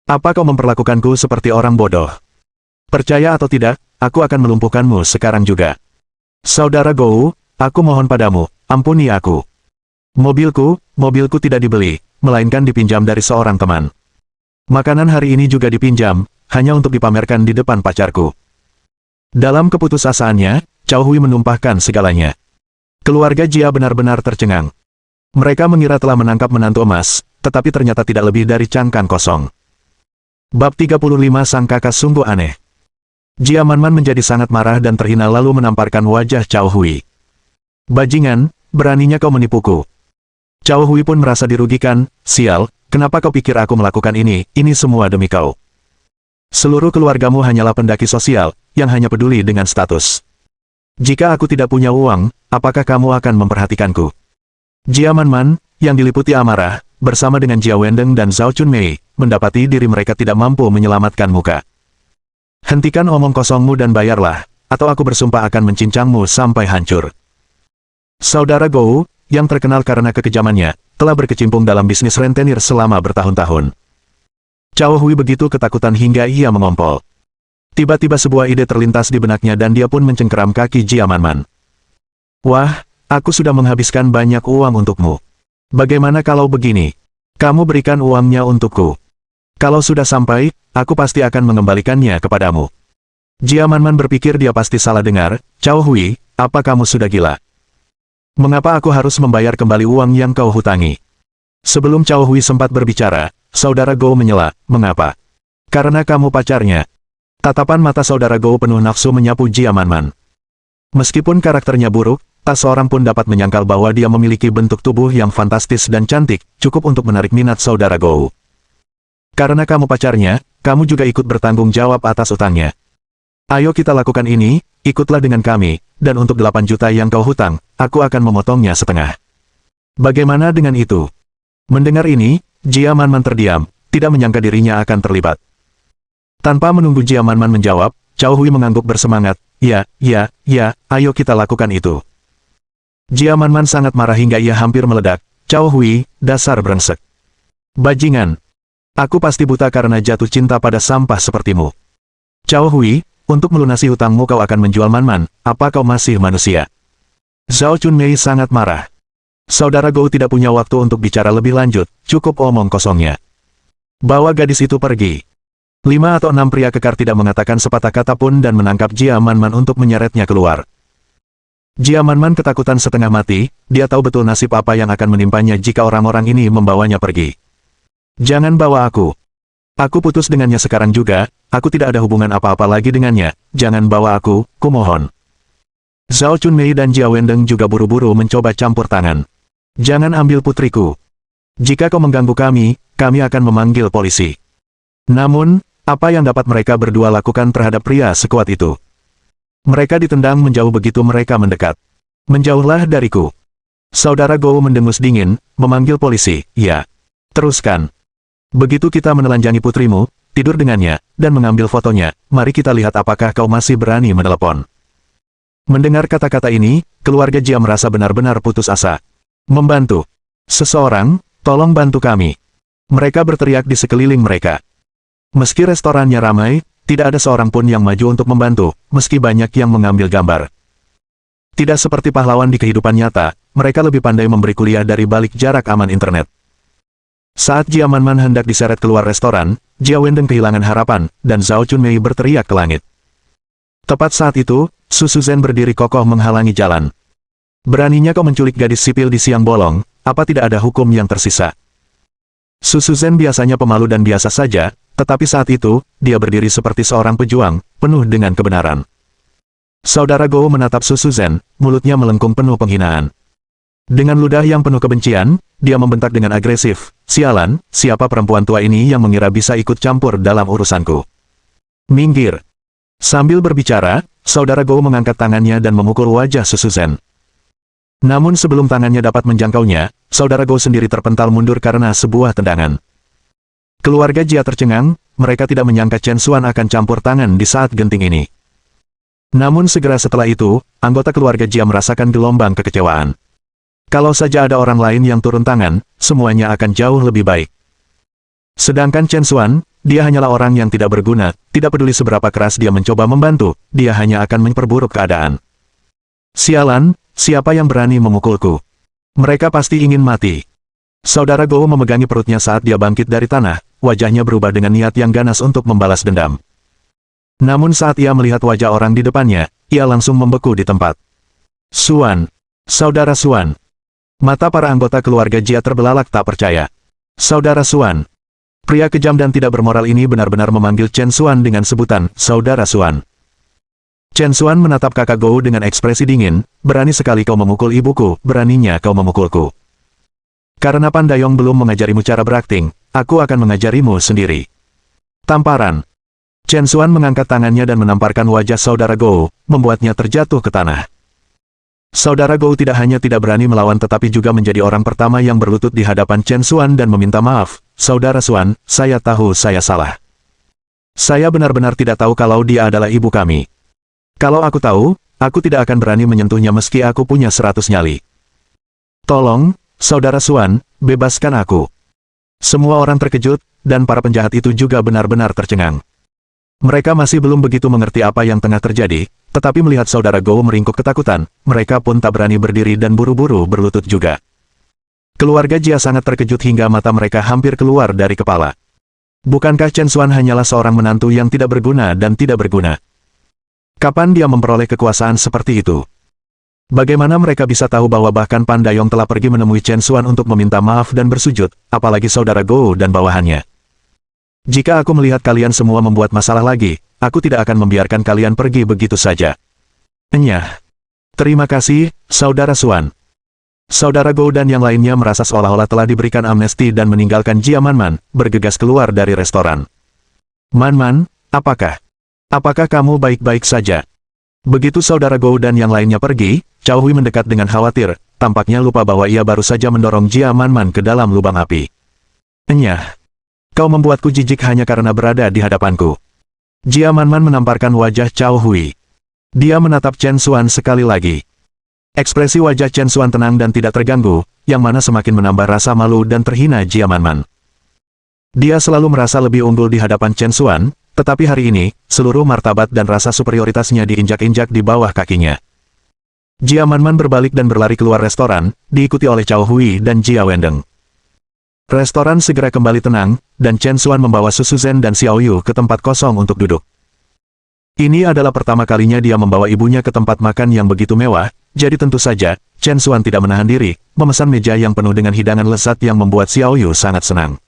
Apa kau memperlakukanku seperti orang bodoh? Percaya atau tidak, aku akan melumpuhkanmu sekarang juga. Saudara Gou, aku mohon padamu, ampuni aku. Mobilku tidak dibeli, melainkan dipinjam dari seorang teman. Makanan hari ini juga dipinjam, hanya untuk dipamerkan di depan pacarku. Dalam keputusasaannya, Cao Hui menumpahkan segalanya. Keluarga Jia benar-benar tercengang. Mereka mengira telah menangkap menantu emas, tetapi ternyata tidak lebih dari cangkang kosong. Bab 35 Sang Kakak sungguh aneh. Jia Manman menjadi sangat marah dan terhina lalu menamparkan wajah Cao Hui. Bajingan, beraninya kau menipuku. Cao Hui pun merasa dirugikan, sial, kenapa kau pikir aku melakukan ini semua demi kau. Seluruh keluargamu hanyalah pendaki sosial, yang hanya peduli dengan status. Jika aku tidak punya uang, apakah kamu akan memperhatikanku? Jia Manman, yang diliputi amarah, bersama dengan Jia Wendeng dan Zhao Chunmei, mendapati diri mereka tidak mampu menyelamatkan muka. Hentikan omong kosongmu dan bayarlah, atau aku bersumpah akan mencincangmu sampai hancur. Saudara Gou, yang terkenal karena kekejamannya, telah berkecimpung dalam bisnis rentenir selama bertahun-tahun. Cao Hui begitu ketakutan hingga ia mengompol. Tiba-tiba sebuah ide terlintas di benaknya dan dia pun mencengkeram kaki Jia Manman. Wah, aku sudah menghabiskan banyak uang untukmu. Bagaimana kalau begini? Kamu berikan uangnya untukku. Kalau sudah sampai, aku pasti akan mengembalikannya kepadamu. Jia Manman berpikir dia pasti salah dengar. Cao Hui, apa kamu sudah gila? Mengapa aku harus membayar kembali uang yang kau hutangi? Sebelum Cao Hui sempat berbicara, saudara Gou menyela, mengapa? Karena kamu pacarnya. Tatapan mata saudara Gou penuh nafsu menyapu Jia Manman. Meskipun karakternya buruk, tak seorang pun dapat menyangkal bahwa dia memiliki bentuk tubuh yang fantastis dan cantik, cukup untuk menarik minat saudara Gou. Karena kamu pacarnya, kamu juga ikut bertanggung jawab atas utangnya. Ayo kita lakukan ini, ikutlah dengan kami, dan untuk 8 juta yang kau hutang, aku akan memotongnya setengah. Bagaimana dengan itu? Mendengar ini, Jia Manman terdiam, tidak menyangka dirinya akan terlibat. Tanpa menunggu Jia Manman menjawab, Cao Hui mengangguk bersemangat, ya, ayo kita lakukan itu. Jia Manman sangat marah hingga ia hampir meledak. Cao Hui, dasar brengsek. Bajingan. Aku pasti buta karena jatuh cinta pada sampah sepertimu. Cao Hui, untuk melunasi hutangmu kau akan menjual Manman, apa kau masih manusia? Zhao Chunmei sangat marah. Saudara Gou tidak punya waktu untuk bicara lebih lanjut, cukup omong kosongnya. Bawa gadis itu pergi. 5 atau 6 pria kekar tidak mengatakan sepatah kata pun dan menangkap Jia Manman untuk menyeretnya keluar. Jia Manman ketakutan setengah mati, dia tahu betul nasib apa yang akan menimpanya jika orang-orang ini membawanya pergi. Jangan bawa aku. Aku putus dengannya sekarang juga, aku tidak ada hubungan apa-apa lagi dengannya, jangan bawa aku, kumohon. Zhao Chunmei dan Jia Wendeng juga buru-buru mencoba campur tangan. Jangan ambil putriku. Jika kau mengganggu kami akan memanggil polisi. Namun, apa yang dapat mereka berdua lakukan terhadap pria sekuat itu? Mereka ditendang menjauh begitu mereka mendekat. Menjauhlah dariku. Saudara Gou mendengus dingin, memanggil polisi, ya. Teruskan. Begitu kita menelanjangi putrimu, tidur dengannya, dan mengambil fotonya, mari kita lihat apakah kau masih berani menelepon. Mendengar kata-kata ini, keluarga Jia merasa benar-benar putus asa. Membantu. Seseorang, tolong bantu kami. Mereka berteriak di sekeliling mereka. Meski restorannya ramai, tidak ada seorang pun yang maju untuk membantu, meski banyak yang mengambil gambar. Tidak seperti pahlawan di kehidupan nyata, mereka lebih pandai memberi kuliah dari balik jarak aman internet. Saat Jia Manman hendak diseret keluar restoran, Jia Wendeng kehilangan harapan, dan Zhao Chunmei berteriak ke langit. Tepat saat itu, Su Suzhen berdiri kokoh menghalangi jalan. Beraninya kau menculik gadis sipil di siang bolong, apa tidak ada hukum yang tersisa? Su Suzhen biasanya pemalu dan biasa saja, tetapi saat itu, dia berdiri seperti seorang pejuang, penuh dengan kebenaran. Saudara Gou menatap Su Suzhen, mulutnya melengkung penuh penghinaan. Dengan ludah yang penuh kebencian, dia membentak dengan agresif, sialan, siapa perempuan tua ini yang mengira bisa ikut campur dalam urusanku? Minggir. Sambil berbicara, saudara Gou mengangkat tangannya dan memukul wajah Su Suzhen. Namun sebelum tangannya dapat menjangkaunya, saudara Gou sendiri terpental mundur karena sebuah tendangan. Keluarga Jia tercengang, mereka tidak menyangka Chen Xuan akan campur tangan di saat genting ini. Namun segera setelah itu, anggota keluarga Jia merasakan gelombang kekecewaan. Kalau saja ada orang lain yang turun tangan, semuanya akan jauh lebih baik. Sedangkan Chen Xuan, dia hanyalah orang yang tidak berguna, tidak peduli seberapa keras dia mencoba membantu, dia hanya akan memperburuk keadaan. Sialan, siapa yang berani memukulku? Mereka pasti ingin mati. Saudara Gou memegangi perutnya saat dia bangkit dari tanah, wajahnya berubah dengan niat yang ganas untuk membalas dendam. Namun saat ia melihat wajah orang di depannya, ia langsung membeku di tempat. Xuan. Saudara Xuan. Mata para anggota keluarga Jia terbelalak tak percaya. Saudara Xuan. Pria kejam dan tidak bermoral ini benar-benar memanggil Chen Xuan dengan sebutan, Saudara Xuan. Chen Xuan menatap kakak Gou dengan ekspresi dingin, berani sekali kau memukul ibuku, beraninya kau memukulku. Karena Pandayong belum mengajarimu cara berakting, aku akan mengajarimu sendiri. Tamparan. Chen Xuan mengangkat tangannya dan menamparkan wajah saudara Gou, membuatnya terjatuh ke tanah. Saudara Gou tidak hanya tidak berani melawan tetapi juga menjadi orang pertama yang berlutut di hadapan Chen Xuan dan meminta maaf. Saudara Xuan, saya tahu saya salah. Saya benar-benar tidak tahu kalau dia adalah ibu kami. Kalau aku tahu, aku tidak akan berani menyentuhnya meski aku punya 100 nyali. Tolong, Saudara Xuan, bebaskan aku. Semua orang terkejut, dan para penjahat itu juga benar-benar tercengang. Mereka masih belum begitu mengerti apa yang tengah terjadi, tetapi melihat Saudara Gou meringkuk ketakutan, mereka pun tak berani berdiri dan buru-buru berlutut juga. Keluarga Jia sangat terkejut hingga mata mereka hampir keluar dari kepala. Bukankah Chen Xuan hanyalah seorang menantu yang tidak berguna dan tidak berguna? Kapan dia memperoleh kekuasaan seperti itu? Bagaimana mereka bisa tahu bahwa bahkan Pan Dayong telah pergi menemui Chen Xuan untuk meminta maaf dan bersujud, apalagi Saudara Gou dan bawahannya? Jika aku melihat kalian semua membuat masalah lagi, aku tidak akan membiarkan kalian pergi begitu saja. Enyah. Terima kasih, Saudara Xuan. Saudara Gou dan yang lainnya merasa seolah-olah telah diberikan amnesti dan meninggalkan Jia Manman, bergegas keluar dari restoran. Manman, apakah kamu baik-baik saja? Begitu Saudara Gou dan yang lainnya pergi, Cao Hui mendekat dengan khawatir, tampaknya lupa bahwa ia baru saja mendorong Jia Manman ke dalam lubang api. Enyah. Kau membuatku jijik hanya karena berada di hadapanku. Jia Manman menamparkan wajah Cao Hui. Dia menatap Chen Xuan sekali lagi. Ekspresi wajah Chen Xuan tenang dan tidak terganggu, yang mana semakin menambah rasa malu dan terhina Jia Manman. Dia selalu merasa lebih unggul di hadapan Chen Xuan, tetapi hari ini, seluruh martabat dan rasa superioritasnya diinjak-injak di bawah kakinya. Jia Manman berbalik dan berlari keluar restoran, diikuti oleh Cao Hui dan Jia Wendeng. Restoran segera kembali tenang, dan Chen Xuan membawa Su Shuzhen dan Xiao Yu ke tempat kosong untuk duduk. Ini adalah pertama kalinya dia membawa ibunya ke tempat makan yang begitu mewah, jadi tentu saja, Chen Xuan tidak menahan diri, memesan meja yang penuh dengan hidangan lezat yang membuat Xiao Yu sangat senang.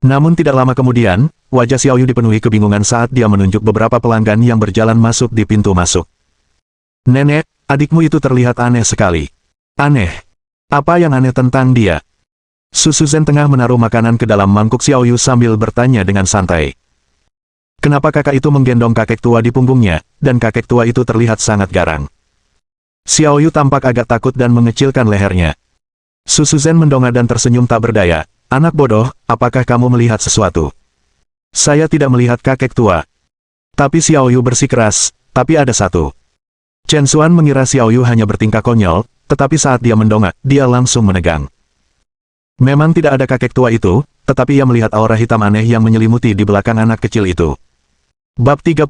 Namun tidak lama kemudian, wajah Xiao Yu dipenuhi kebingungan saat dia menunjuk beberapa pelanggan yang berjalan masuk di pintu masuk. Nenek, adikmu itu terlihat aneh sekali. Aneh? Apa yang aneh tentang dia? Su Shuzhen tengah menaruh makanan ke dalam mangkuk Xiao Yu sambil bertanya dengan santai. Kenapa kakak itu menggendong kakek tua di punggungnya, dan kakek tua itu terlihat sangat garang? Xiao Yu tampak agak takut dan mengecilkan lehernya. Su Shuzhen mendongak dan tersenyum tak berdaya. Anak bodoh, apakah kamu melihat sesuatu? Saya tidak melihat kakek tua. Tapi Xiao Yu bersikeras, tapi ada satu. Chen Xuan mengira Xiao Yu hanya bertingkah konyol, tetapi saat dia mendongak, dia langsung menegang. Memang tidak ada kakek tua itu, tetapi ia melihat aura hitam aneh yang menyelimuti di belakang anak kecil itu. Bab 36.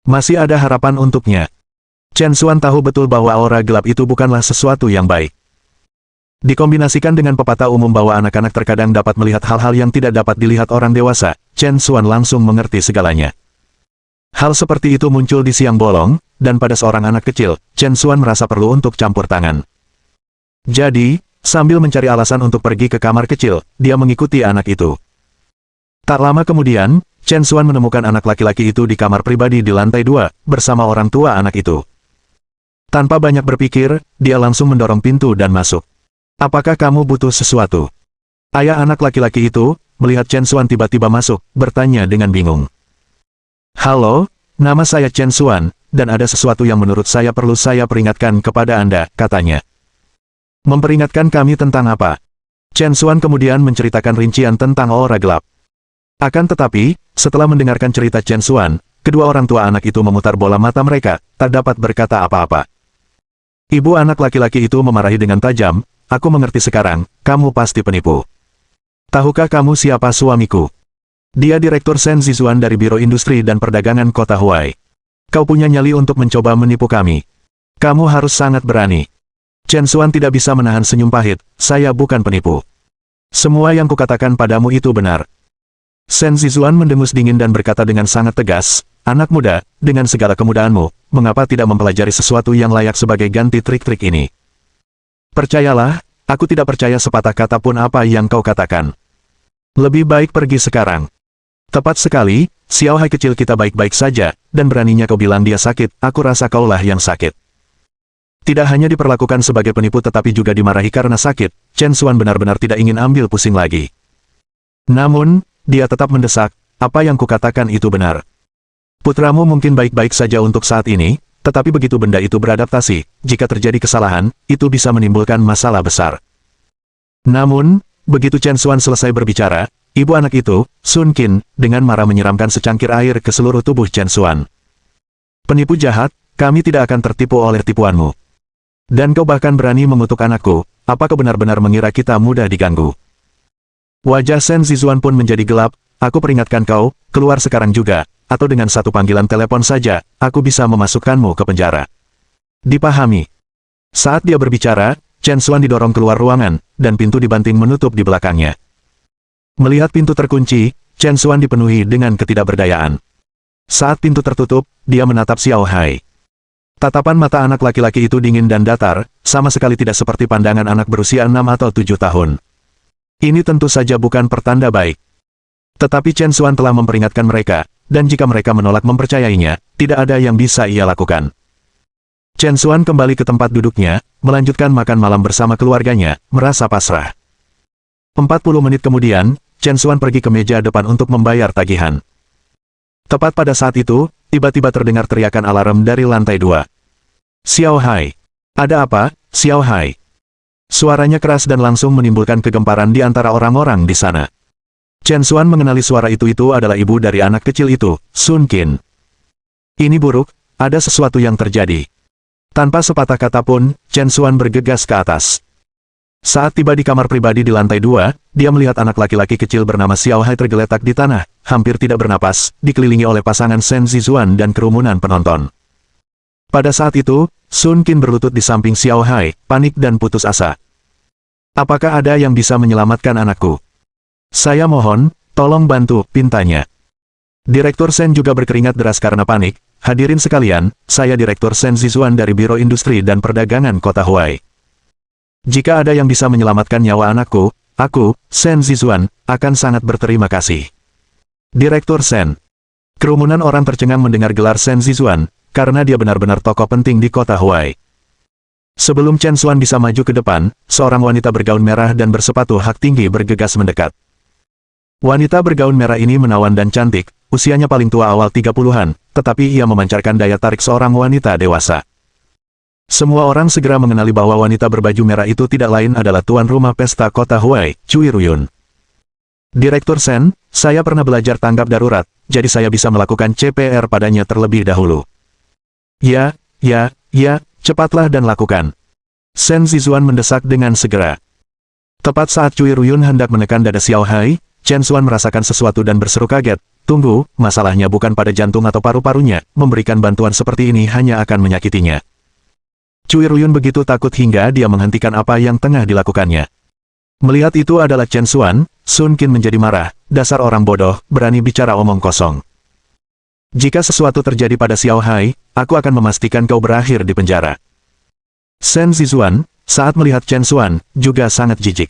Masih ada harapan untuknya. Chen Xuan tahu betul bahwa aura gelap itu bukanlah sesuatu yang baik. Dikombinasikan dengan pepatah umum bahwa anak-anak terkadang dapat melihat hal-hal yang tidak dapat dilihat orang dewasa, Chen Xuan langsung mengerti segalanya. Hal seperti itu muncul di siang bolong, dan pada seorang anak kecil, Chen Xuan merasa perlu untuk campur tangan. Jadi, sambil mencari alasan untuk pergi ke kamar kecil, dia mengikuti anak itu. Tak lama kemudian, Chen Xuan menemukan anak laki-laki itu di kamar pribadi di lantai 2, bersama orang tua anak itu. Tanpa banyak berpikir, dia langsung mendorong pintu dan masuk. Apakah kamu butuh sesuatu? Ayah anak laki-laki itu, melihat Chen Xuan tiba-tiba masuk, bertanya dengan bingung. Halo, nama saya Chen Xuan, dan ada sesuatu yang menurut saya perlu saya peringatkan kepada Anda, katanya. Memperingatkan kami tentang apa? Chen Xuan kemudian menceritakan rincian tentang aura gelap. Akan tetapi, setelah mendengarkan cerita Chen Xuan, kedua orang tua anak itu memutar bola mata mereka, tak dapat berkata apa-apa. Ibu anak laki-laki itu memarahi dengan tajam, aku mengerti sekarang, kamu pasti penipu. Tahukah kamu siapa suamiku? Dia Direktur Shen Zizuan dari Biro Industri dan Perdagangan Kota Huai. Kau punya nyali untuk mencoba menipu kami. Kamu harus sangat berani. Chen Xuan tidak bisa menahan senyum pahit, saya bukan penipu. Semua yang kukatakan padamu itu benar. Shen Zizuan mendengus dingin dan berkata dengan sangat tegas, anak muda, dengan segala kemudahanmu, mengapa tidak mempelajari sesuatu yang layak sebagai ganti trik-trik ini? Percayalah, aku tidak percaya sepatah kata pun apa yang kau katakan. Lebih baik pergi sekarang. Tepat sekali, Xiao Hai kecil kita baik-baik saja, dan beraninya kau bilang dia sakit, aku rasa kaulah yang sakit. Tidak hanya diperlakukan sebagai penipu tetapi juga dimarahi karena sakit, Chen Xuan benar-benar tidak ingin ambil pusing lagi. Namun, dia tetap mendesak, apa yang kukatakan itu benar. Putramu mungkin baik-baik saja untuk saat ini, tetapi begitu benda itu beradaptasi, jika terjadi kesalahan, itu bisa menimbulkan masalah besar. Namun, begitu Chen Xuan selesai berbicara, ibu anak itu, Sun Qin, dengan marah menyiramkan secangkir air ke seluruh tubuh Chen Xuan. Penipu jahat, kami tidak akan tertipu oleh tipuanmu. Dan kau bahkan berani mengutuk anakku, apa kau benar-benar mengira kita mudah diganggu? Wajah Shen Zizuan pun menjadi gelap, aku peringatkan kau, keluar sekarang juga, atau dengan satu panggilan telepon saja, aku bisa memasukkanmu ke penjara. Dipahami. Saat dia berbicara, Chen Xuan didorong keluar ruangan, dan pintu dibanting menutup di belakangnya. Melihat pintu terkunci, Chen Xuan dipenuhi dengan ketidakberdayaan. Saat pintu tertutup, dia menatap Xiao Hai. Tatapan mata anak laki-laki itu dingin dan datar, sama sekali tidak seperti pandangan anak berusia 6 atau 7 tahun. Ini tentu saja bukan pertanda baik. Tetapi Chen Xuan telah memperingatkan mereka, dan jika mereka menolak mempercayainya, tidak ada yang bisa ia lakukan. Chen Xuan kembali ke tempat duduknya, melanjutkan makan malam bersama keluarganya, merasa pasrah. 40 menit kemudian, Chen Xuan pergi ke meja depan untuk membayar tagihan. Tepat pada saat itu, tiba-tiba terdengar teriakan alarm dari lantai 2. Xiao Hai. Ada apa, Xiao Hai? Suaranya keras dan langsung menimbulkan kegemparan di antara orang-orang di sana. Chen Xuan mengenali suara itu adalah ibu dari anak kecil itu, Sun Qin. Ini buruk, ada sesuatu yang terjadi. Tanpa sepatah kata pun, Chen Xuan bergegas ke atas. Saat tiba di kamar pribadi di lantai 2, dia melihat anak laki-laki kecil bernama Xiao Hai tergeletak di tanah, hampir tidak bernapas, dikelilingi oleh pasangan Shen Zizuan dan kerumunan penonton. Pada saat itu, Sun Qin berlutut di samping Xiao Hai, panik dan putus asa. Apakah ada yang bisa menyelamatkan anakku? Saya mohon, tolong bantu, pintanya. Direktur Shen juga berkeringat deras karena panik. Hadirin sekalian, saya Direktur Shen Zizuan dari Biro Industri dan Perdagangan Kota Huai. Jika ada yang bisa menyelamatkan nyawa anakku, aku, Shen Zizuan, akan sangat berterima kasih. Direktur Shen. Kerumunan orang tercengang mendengar gelar Shen Zizuan, karena dia benar-benar tokoh penting di Kota Huai. Sebelum Chen Xuan bisa maju ke depan, seorang wanita bergaun merah dan bersepatu hak tinggi bergegas mendekat. Wanita bergaun merah ini menawan dan cantik, usianya paling tua awal 30-an, tetapi ia memancarkan daya tarik seorang wanita dewasa. Semua orang segera mengenali bahwa wanita berbaju merah itu tidak lain adalah tuan rumah pesta Kota Huai, Cui Ruyun. Direktur Shen, saya pernah belajar tanggap darurat, jadi saya bisa melakukan CPR padanya terlebih dahulu. Ya, cepatlah dan lakukan. Shen Zizuan mendesak dengan segera. Tepat saat Cui Ruyun hendak menekan dada Xiao Hai, Chen Xuan merasakan sesuatu dan berseru kaget. Tunggu, masalahnya bukan pada jantung atau paru-parunya, memberikan bantuan seperti ini hanya akan menyakitinya. Cui Ruyun begitu takut hingga dia menghentikan apa yang tengah dilakukannya. Melihat itu adalah Chen Xuan, Sun Qin menjadi marah, dasar orang bodoh, berani bicara omong kosong. Jika sesuatu terjadi pada Xiao Hai, aku akan memastikan kau berakhir di penjara. Shen Zizuan, saat melihat Chen Xuan, juga sangat jijik.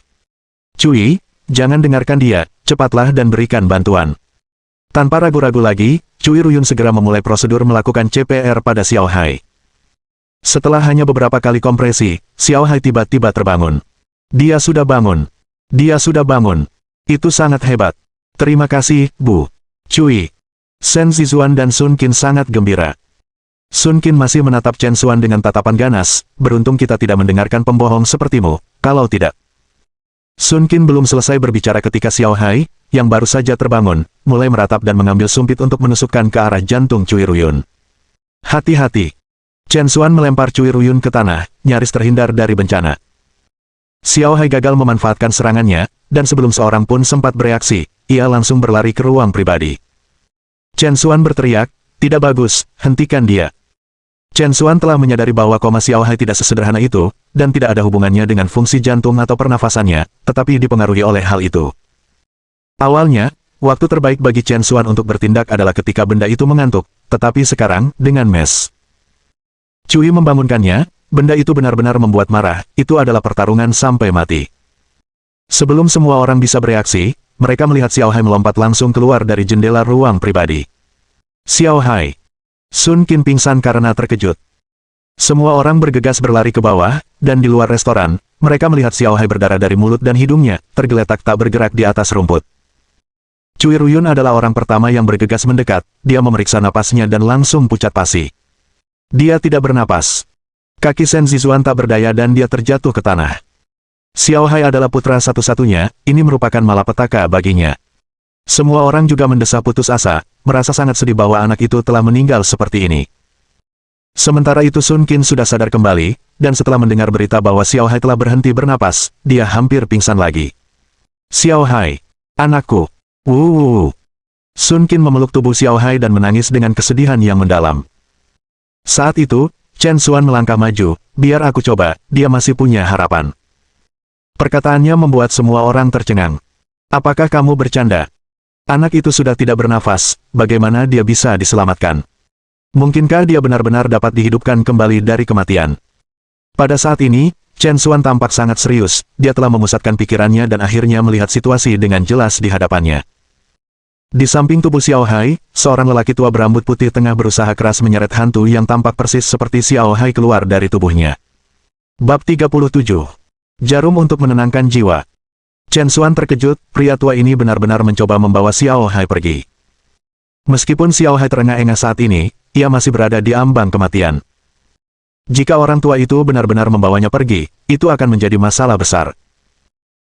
Cui, jangan dengarkan dia, cepatlah dan berikan bantuan. Tanpa ragu-ragu lagi, Cui Ruyun segera memulai prosedur melakukan CPR pada Xiao Hai. Setelah hanya beberapa kali kompresi, Xiao Hai tiba-tiba terbangun. Dia sudah bangun. Dia sudah bangun. Itu sangat hebat. Terima kasih, Bu. Cui. Shen Zizuan dan Sun Qin sangat gembira. Sun Qin masih menatap Chen Xuan dengan tatapan ganas, beruntung kita tidak mendengarkan pembohong sepertimu, kalau tidak. Sun Qin belum selesai berbicara ketika Xiao Hai, yang baru saja terbangun, mulai meratap dan mengambil sumpit untuk menusukkan ke arah jantung Cui Ruyun. Hati-hati. Chen Xuan melempar Cui Ruyun ke tanah, nyaris terhindar dari bencana. Xiao Hai gagal memanfaatkan serangannya, dan sebelum seorang pun sempat bereaksi, ia langsung berlari ke ruang pribadi. Chen Xuan berteriak, tidak bagus, hentikan dia. Chen Xuan telah menyadari bahwa koma Xiao Hai tidak sesederhana itu, dan tidak ada hubungannya dengan fungsi jantung atau pernafasannya, tetapi dipengaruhi oleh hal itu. Awalnya, waktu terbaik bagi Chen Xuan untuk bertindak adalah ketika benda itu mengantuk, tetapi sekarang, dengan mes. Cui membangunkannya, benda itu benar-benar membuat marah, itu adalah pertarungan sampai mati. Sebelum semua orang bisa bereaksi, mereka melihat Xiao Hai melompat langsung keluar dari jendela ruang pribadi. Xiao Hai. Sun Qin pingsan karena terkejut. Semua orang bergegas berlari ke bawah, dan di luar restoran, mereka melihat Xiao Hai berdarah dari mulut dan hidungnya, tergeletak tak bergerak di atas rumput. Cui Ruyun adalah orang pertama yang bergegas mendekat, dia memeriksa napasnya dan langsung pucat pasi. Dia tidak bernapas. Kaki Shen Zizuan tak berdaya dan dia terjatuh ke tanah. Xiao Hai adalah putra satu-satunya, ini merupakan malapetaka baginya. Semua orang juga mendesah putus asa, merasa sangat sedih bahwa anak itu telah meninggal seperti ini. Sementara itu Sun Qin sudah sadar kembali, dan setelah mendengar berita bahwa Xiao Hai telah berhenti bernapas, dia hampir pingsan lagi. Xiao Hai, anakku. Wuh. Sun Qin memeluk tubuh Xiao Hai dan menangis dengan kesedihan yang mendalam. Saat itu, Chen Xuan melangkah maju, biar aku coba, dia masih punya harapan. Perkataannya membuat semua orang tercengang. Apakah kamu bercanda? Anak itu sudah tidak bernafas, bagaimana dia bisa diselamatkan? Mungkinkah dia benar-benar dapat dihidupkan kembali dari kematian? Pada saat ini, Chen Xuan tampak sangat serius, dia telah memusatkan pikirannya dan akhirnya melihat situasi dengan jelas di hadapannya. Di samping tubuh Xiao Hai, seorang lelaki tua berambut putih tengah berusaha keras menyeret hantu yang tampak persis seperti Xiao Hai keluar dari tubuhnya. Bab 37. Jarum untuk menenangkan jiwa. Chen Xuan terkejut, pria tua ini benar-benar mencoba membawa Xiao Hai pergi. Meskipun Xiao Hai terengah-engah saat ini, ia masih berada di ambang kematian. Jika orang tua itu benar-benar membawanya pergi, itu akan menjadi masalah besar.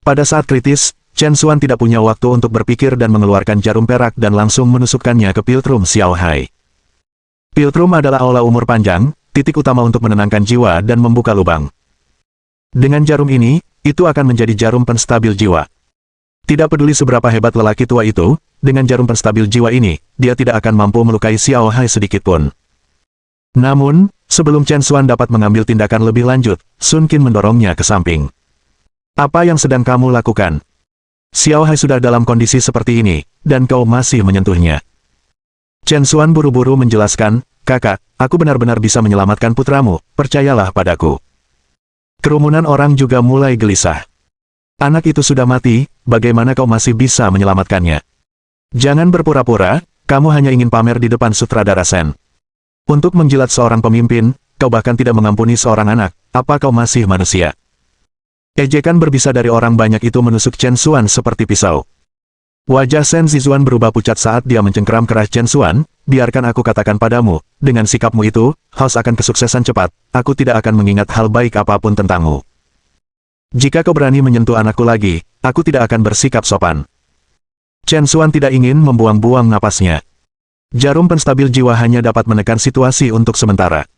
Pada saat kritis, Chen Xuan tidak punya waktu untuk berpikir dan mengeluarkan jarum perak dan langsung menusukkannya ke Piltrum Xiao Hai. Piltrum adalah aula umur panjang, titik utama untuk menenangkan jiwa dan membuka lubang. Dengan jarum ini, itu akan menjadi jarum penstabil jiwa. Tidak peduli seberapa hebat lelaki tua itu, dengan jarum penstabil jiwa ini, dia tidak akan mampu melukai Xiao Hai sedikitpun. Namun, sebelum Chen Xuan dapat mengambil tindakan lebih lanjut, Sun Qin mendorongnya ke samping. Apa yang sedang kamu lakukan? Xiao Hai sudah dalam kondisi seperti ini, dan kau masih menyentuhnya. Chen Xuan buru-buru menjelaskan, kakak, aku benar-benar bisa menyelamatkan putramu, percayalah padaku. Kerumunan orang juga mulai gelisah. Anak itu sudah mati, bagaimana kau masih bisa menyelamatkannya? Jangan berpura-pura, kamu hanya ingin pamer di depan sutradara Sen. Untuk menjilat seorang pemimpin, kau bahkan tidak mengampuni seorang anak, apa kau masih manusia? Ejekan berbisa dari orang banyak itu menusuk Chen Xuan seperti pisau. Wajah Sen Zizuan berubah pucat saat dia mencengkeram keras Chen Xuan, biarkan aku katakan padamu, dengan sikapmu itu, haus akan kesuksesan cepat, aku tidak akan mengingat hal baik apapun tentangmu. Jika kau berani menyentuh anakku lagi, aku tidak akan bersikap sopan. Chen Xuan tidak ingin membuang-buang napasnya. Jarum penstabil jiwa hanya dapat menekan situasi untuk sementara.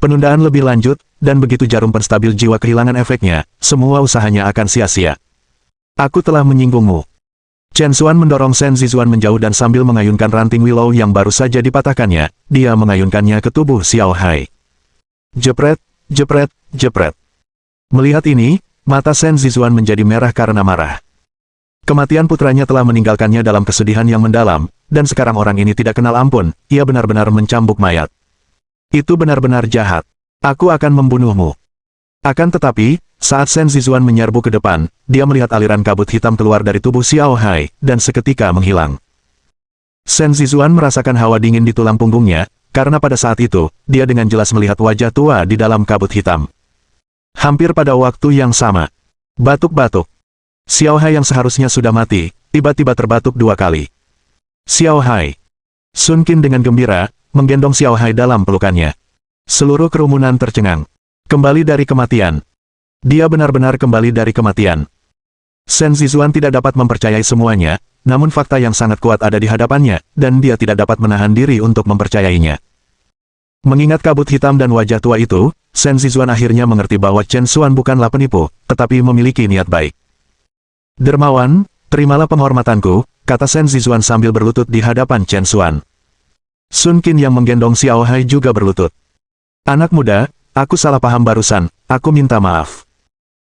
Penundaan lebih lanjut, dan begitu jarum penstabil jiwa kehilangan efeknya, semua usahanya akan sia-sia. Aku telah menyinggungmu. Chen Xuan mendorong Sen Zizuan menjauh dan sambil mengayunkan ranting willow yang baru saja dipatahkannya, dia mengayunkannya ke tubuh Xiao Hai. Jepret, jepret, jepret. Melihat ini, mata Sen Zizuan menjadi merah karena marah. Kematian putranya telah meninggalkannya dalam kesedihan yang mendalam, dan sekarang orang ini tidak kenal ampun, ia benar-benar mencambuk mayat. Itu benar-benar jahat. Aku akan membunuhmu. Akan tetapi, saat Sen Zizuan menyerbu ke depan, dia melihat aliran kabut hitam keluar dari tubuh Xiao Hai, dan seketika menghilang. Sen Zizuan merasakan hawa dingin di tulang punggungnya, karena pada saat itu, dia dengan jelas melihat wajah tua di dalam kabut hitam. Hampir pada waktu yang sama. Batuk-batuk. Xiao Hai yang seharusnya sudah mati, tiba-tiba terbatuk 2 kali. Xiao Hai. Sun Qin dengan gembira, menggendong Xiao Hai dalam pelukannya. Seluruh kerumunan tercengang. Kembali dari kematian. Dia benar-benar kembali dari kematian. Sen Zizuan tidak dapat mempercayai semuanya, namun fakta yang sangat kuat ada di hadapannya, dan dia tidak dapat menahan diri untuk mempercayainya. Mengingat kabut hitam dan wajah tua itu, Sen Zizuan akhirnya mengerti bahwa Chen Xuan bukanlah penipu, tetapi memiliki niat baik. Dermawan, terimalah penghormatanku, kata Sen Zizuan sambil berlutut di hadapan Chen Xuan. Sun Qin yang menggendong Xiao Hai juga berlutut. Anak muda, aku salah paham barusan, aku minta maaf.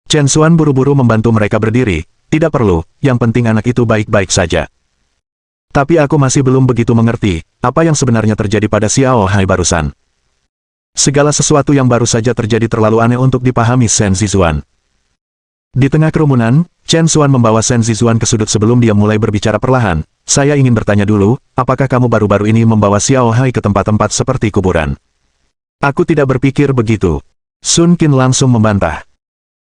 Chen Xuan buru-buru membantu mereka berdiri, tidak perlu, yang penting anak itu baik-baik saja. Tapi aku masih belum begitu mengerti, apa yang sebenarnya terjadi pada Xiao Hai barusan. Segala sesuatu yang baru saja terjadi terlalu aneh untuk dipahami Sen Zizuan. Di tengah kerumunan, Chen Xuan membawa Sen Zizuan ke sudut sebelum dia mulai berbicara perlahan. Saya ingin bertanya dulu, apakah kamu baru-baru ini membawa Xiao Hai ke tempat-tempat seperti kuburan? Aku tidak berpikir begitu. Sun Qin langsung membantah.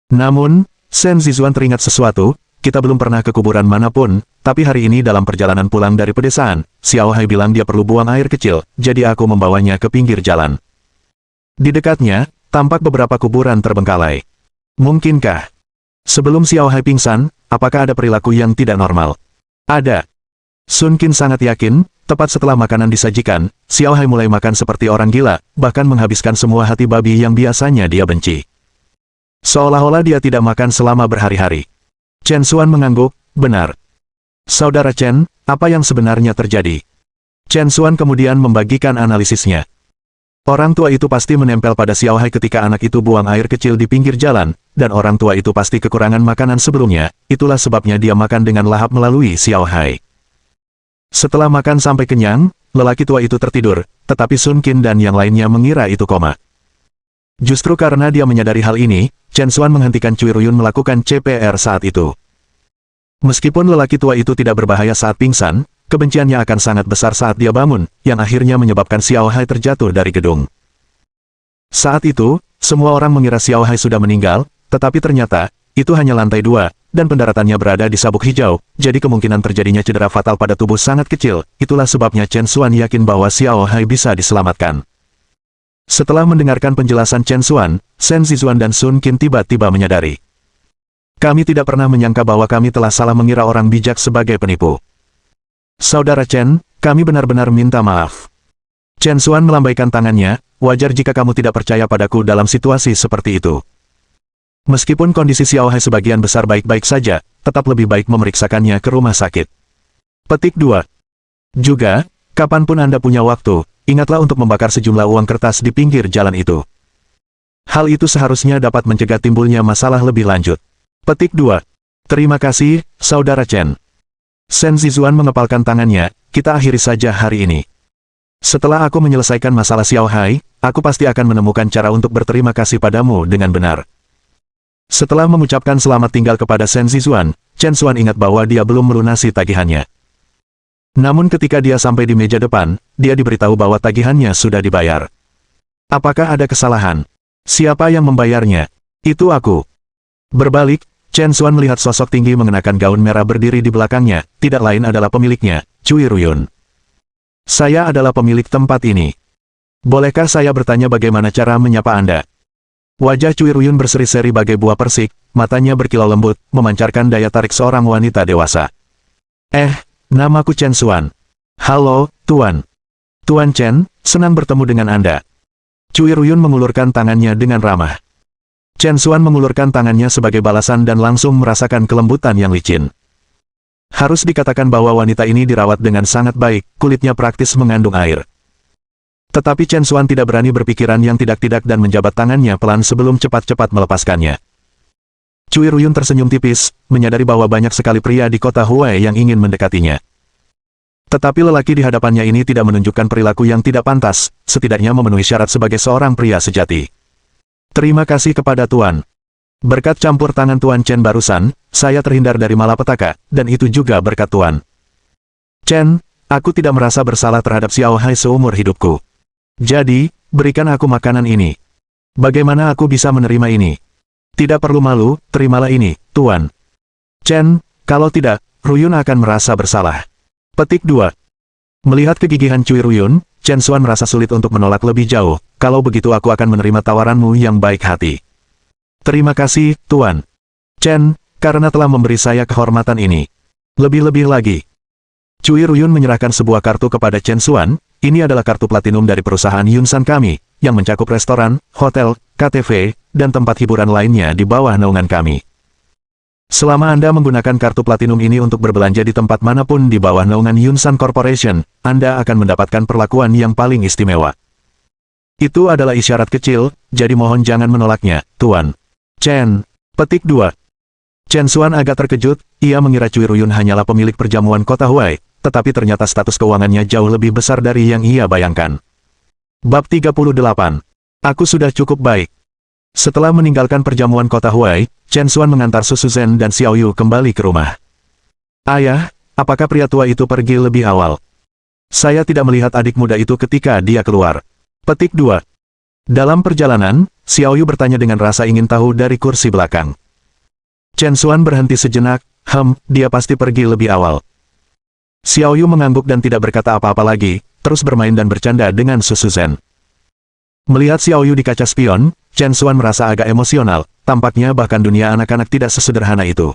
Namun, Sen Zizuan teringat sesuatu, kita belum pernah ke kuburan manapun, tapi hari ini dalam perjalanan pulang dari pedesaan, Xiao Hai bilang dia perlu buang air kecil, jadi aku membawanya ke pinggir jalan. Di dekatnya, tampak beberapa kuburan terbengkalai. Mungkinkah? Sebelum Xiao Hai pingsan, apakah ada perilaku yang tidak normal? Ada. Sun Qin sangat yakin, tepat setelah makanan disajikan, Xiao Hai mulai makan seperti orang gila, bahkan menghabiskan semua hati babi yang biasanya dia benci. Seolah-olah dia tidak makan selama berhari-hari. Chen Xuan mengangguk, benar. Saudara Chen, apa yang sebenarnya terjadi? Chen Xuan kemudian membagikan analisisnya. Orang tua itu pasti menempel pada Xiao Hai ketika anak itu buang air kecil di pinggir jalan, dan orang tua itu pasti kekurangan makanan sebelumnya, itulah sebabnya dia makan dengan lahap melalui Xiao Hai. Setelah makan sampai kenyang, lelaki tua itu tertidur, tetapi Sun Qin dan yang lainnya mengira itu koma. Justru karena dia menyadari hal ini, Chen Xuan menghentikan Cui Ruyun melakukan CPR saat itu. Meskipun lelaki tua itu tidak berbahaya saat pingsan, kebenciannya akan sangat besar saat dia bangun, yang akhirnya menyebabkan Xiao Hai terjatuh dari gedung. Saat itu, semua orang mengira Xiao Hai sudah meninggal, tetapi ternyata, itu hanya lantai 2, dan pendaratannya berada di sabuk hijau, jadi kemungkinan terjadinya cedera fatal pada tubuh sangat kecil, itulah sebabnya Chen Xuan yakin bahwa Xiao Hai bisa diselamatkan. Setelah mendengarkan penjelasan Chen Xuan, Shen Zizuan dan Sun Qin tiba-tiba menyadari. Kami tidak pernah menyangka bahwa kami telah salah mengira orang bijak sebagai penipu. Saudara Chen, kami benar-benar minta maaf. Chen Xuan melambaikan tangannya, wajar jika kamu tidak percaya padaku dalam situasi seperti itu. Meskipun kondisi Xiao Hai sebagian besar baik-baik saja, tetap lebih baik memeriksakannya ke rumah sakit. Petik 2. Juga, kapanpun Anda punya waktu, ingatlah untuk membakar sejumlah uang kertas di pinggir jalan itu. Hal itu seharusnya dapat mencegah timbulnya masalah lebih lanjut. Petik 2. Terima kasih, Saudara Chen. Shen Zizuan mengepalkan tangannya, kita akhiri saja hari ini. Setelah aku menyelesaikan masalah Xiao Hai, aku pasti akan menemukan cara untuk berterima kasih padamu dengan benar. Setelah mengucapkan selamat tinggal kepada Shen Zizuan, Chen Xuan ingat bahwa dia belum melunasi tagihannya. Namun ketika dia sampai di meja depan, dia diberitahu bahwa tagihannya sudah dibayar. Apakah ada kesalahan? Siapa yang membayarnya? Itu aku. Berbalik, Chen Xuan melihat sosok tinggi mengenakan gaun merah berdiri di belakangnya, tidak lain adalah pemiliknya, Cui Ruyun. Saya adalah pemilik tempat ini. Bolehkah saya bertanya bagaimana cara menyapa Anda? Wajah Cui Ruyun berseri-seri bagai buah persik, matanya berkilau lembut, memancarkan daya tarik seorang wanita dewasa. Namaku Chen Xuan. Halo, Tuan. Tuan Chen, senang bertemu dengan Anda. Cui Ruyun mengulurkan tangannya dengan ramah. Chen Xuan mengulurkan tangannya sebagai balasan dan langsung merasakan kelembutan yang licin. Harus dikatakan bahwa wanita ini dirawat dengan sangat baik, kulitnya praktis mengandung air. Tetapi Chen Xuan tidak berani berpikiran yang tidak-tidak dan menjabat tangannya pelan sebelum cepat-cepat melepaskannya. Cui Ruyun tersenyum tipis, menyadari bahwa banyak sekali pria di kota Huai yang ingin mendekatinya. Tetapi lelaki di hadapannya ini tidak menunjukkan perilaku yang tidak pantas, setidaknya memenuhi syarat sebagai seorang pria sejati. Terima kasih kepada Tuan. Berkat campur tangan Tuan Chen barusan, saya terhindar dari malapetaka, dan itu juga berkat Tuan. Chen, aku tidak merasa bersalah terhadap Xiao Hai seumur hidupku. Jadi, berikan aku makanan ini. Bagaimana aku bisa menerima ini? Tidak perlu malu, terimalah ini, Tuan. Chen, kalau tidak, Ruyun akan merasa bersalah. Petik 2. Melihat kegigihan Cui Ruyun, Chen Xuan merasa sulit untuk menolak lebih jauh, kalau begitu aku akan menerima tawaranmu yang baik hati. Terima kasih, Tuan. Chen, karena telah memberi saya kehormatan ini. Lebih-lebih lagi. Cui Ruyun menyerahkan sebuah kartu kepada Chen Xuan, ini adalah kartu platinum dari perusahaan Yunsan kami, yang mencakup restoran, hotel, KTV, dan tempat hiburan lainnya di bawah naungan kami. Selama Anda menggunakan kartu platinum ini untuk berbelanja di tempat manapun di bawah naungan Yunsan Corporation, Anda akan mendapatkan perlakuan yang paling istimewa. Itu adalah isyarat kecil, jadi mohon jangan menolaknya, Tuan. Chen. Petik 2. Chen Xuan agak terkejut, ia mengira Cui Ruyun hanyalah pemilik perjamuan kota Huai, tetapi ternyata status keuangannya jauh lebih besar dari yang ia bayangkan. Bab 38. Aku sudah cukup baik. Setelah meninggalkan perjamuan kota Huai, Chen Xuan mengantar Su Shuzhen dan Xiao Yu kembali ke rumah. Ayah, apakah pria tua itu pergi lebih awal? Saya tidak melihat adik muda itu ketika dia keluar. Petik 2. Dalam perjalanan, Xiao Yu bertanya dengan rasa ingin tahu dari kursi belakang. Chen Xuan berhenti sejenak, dia pasti pergi lebih awal. Xiao Yu mengangguk dan tidak berkata apa-apa lagi, terus bermain dan bercanda dengan Su Shuzhen. Melihat Xiao Yu di kaca spion, Chen Xuan merasa agak emosional, tampaknya bahkan dunia anak-anak tidak sesederhana itu.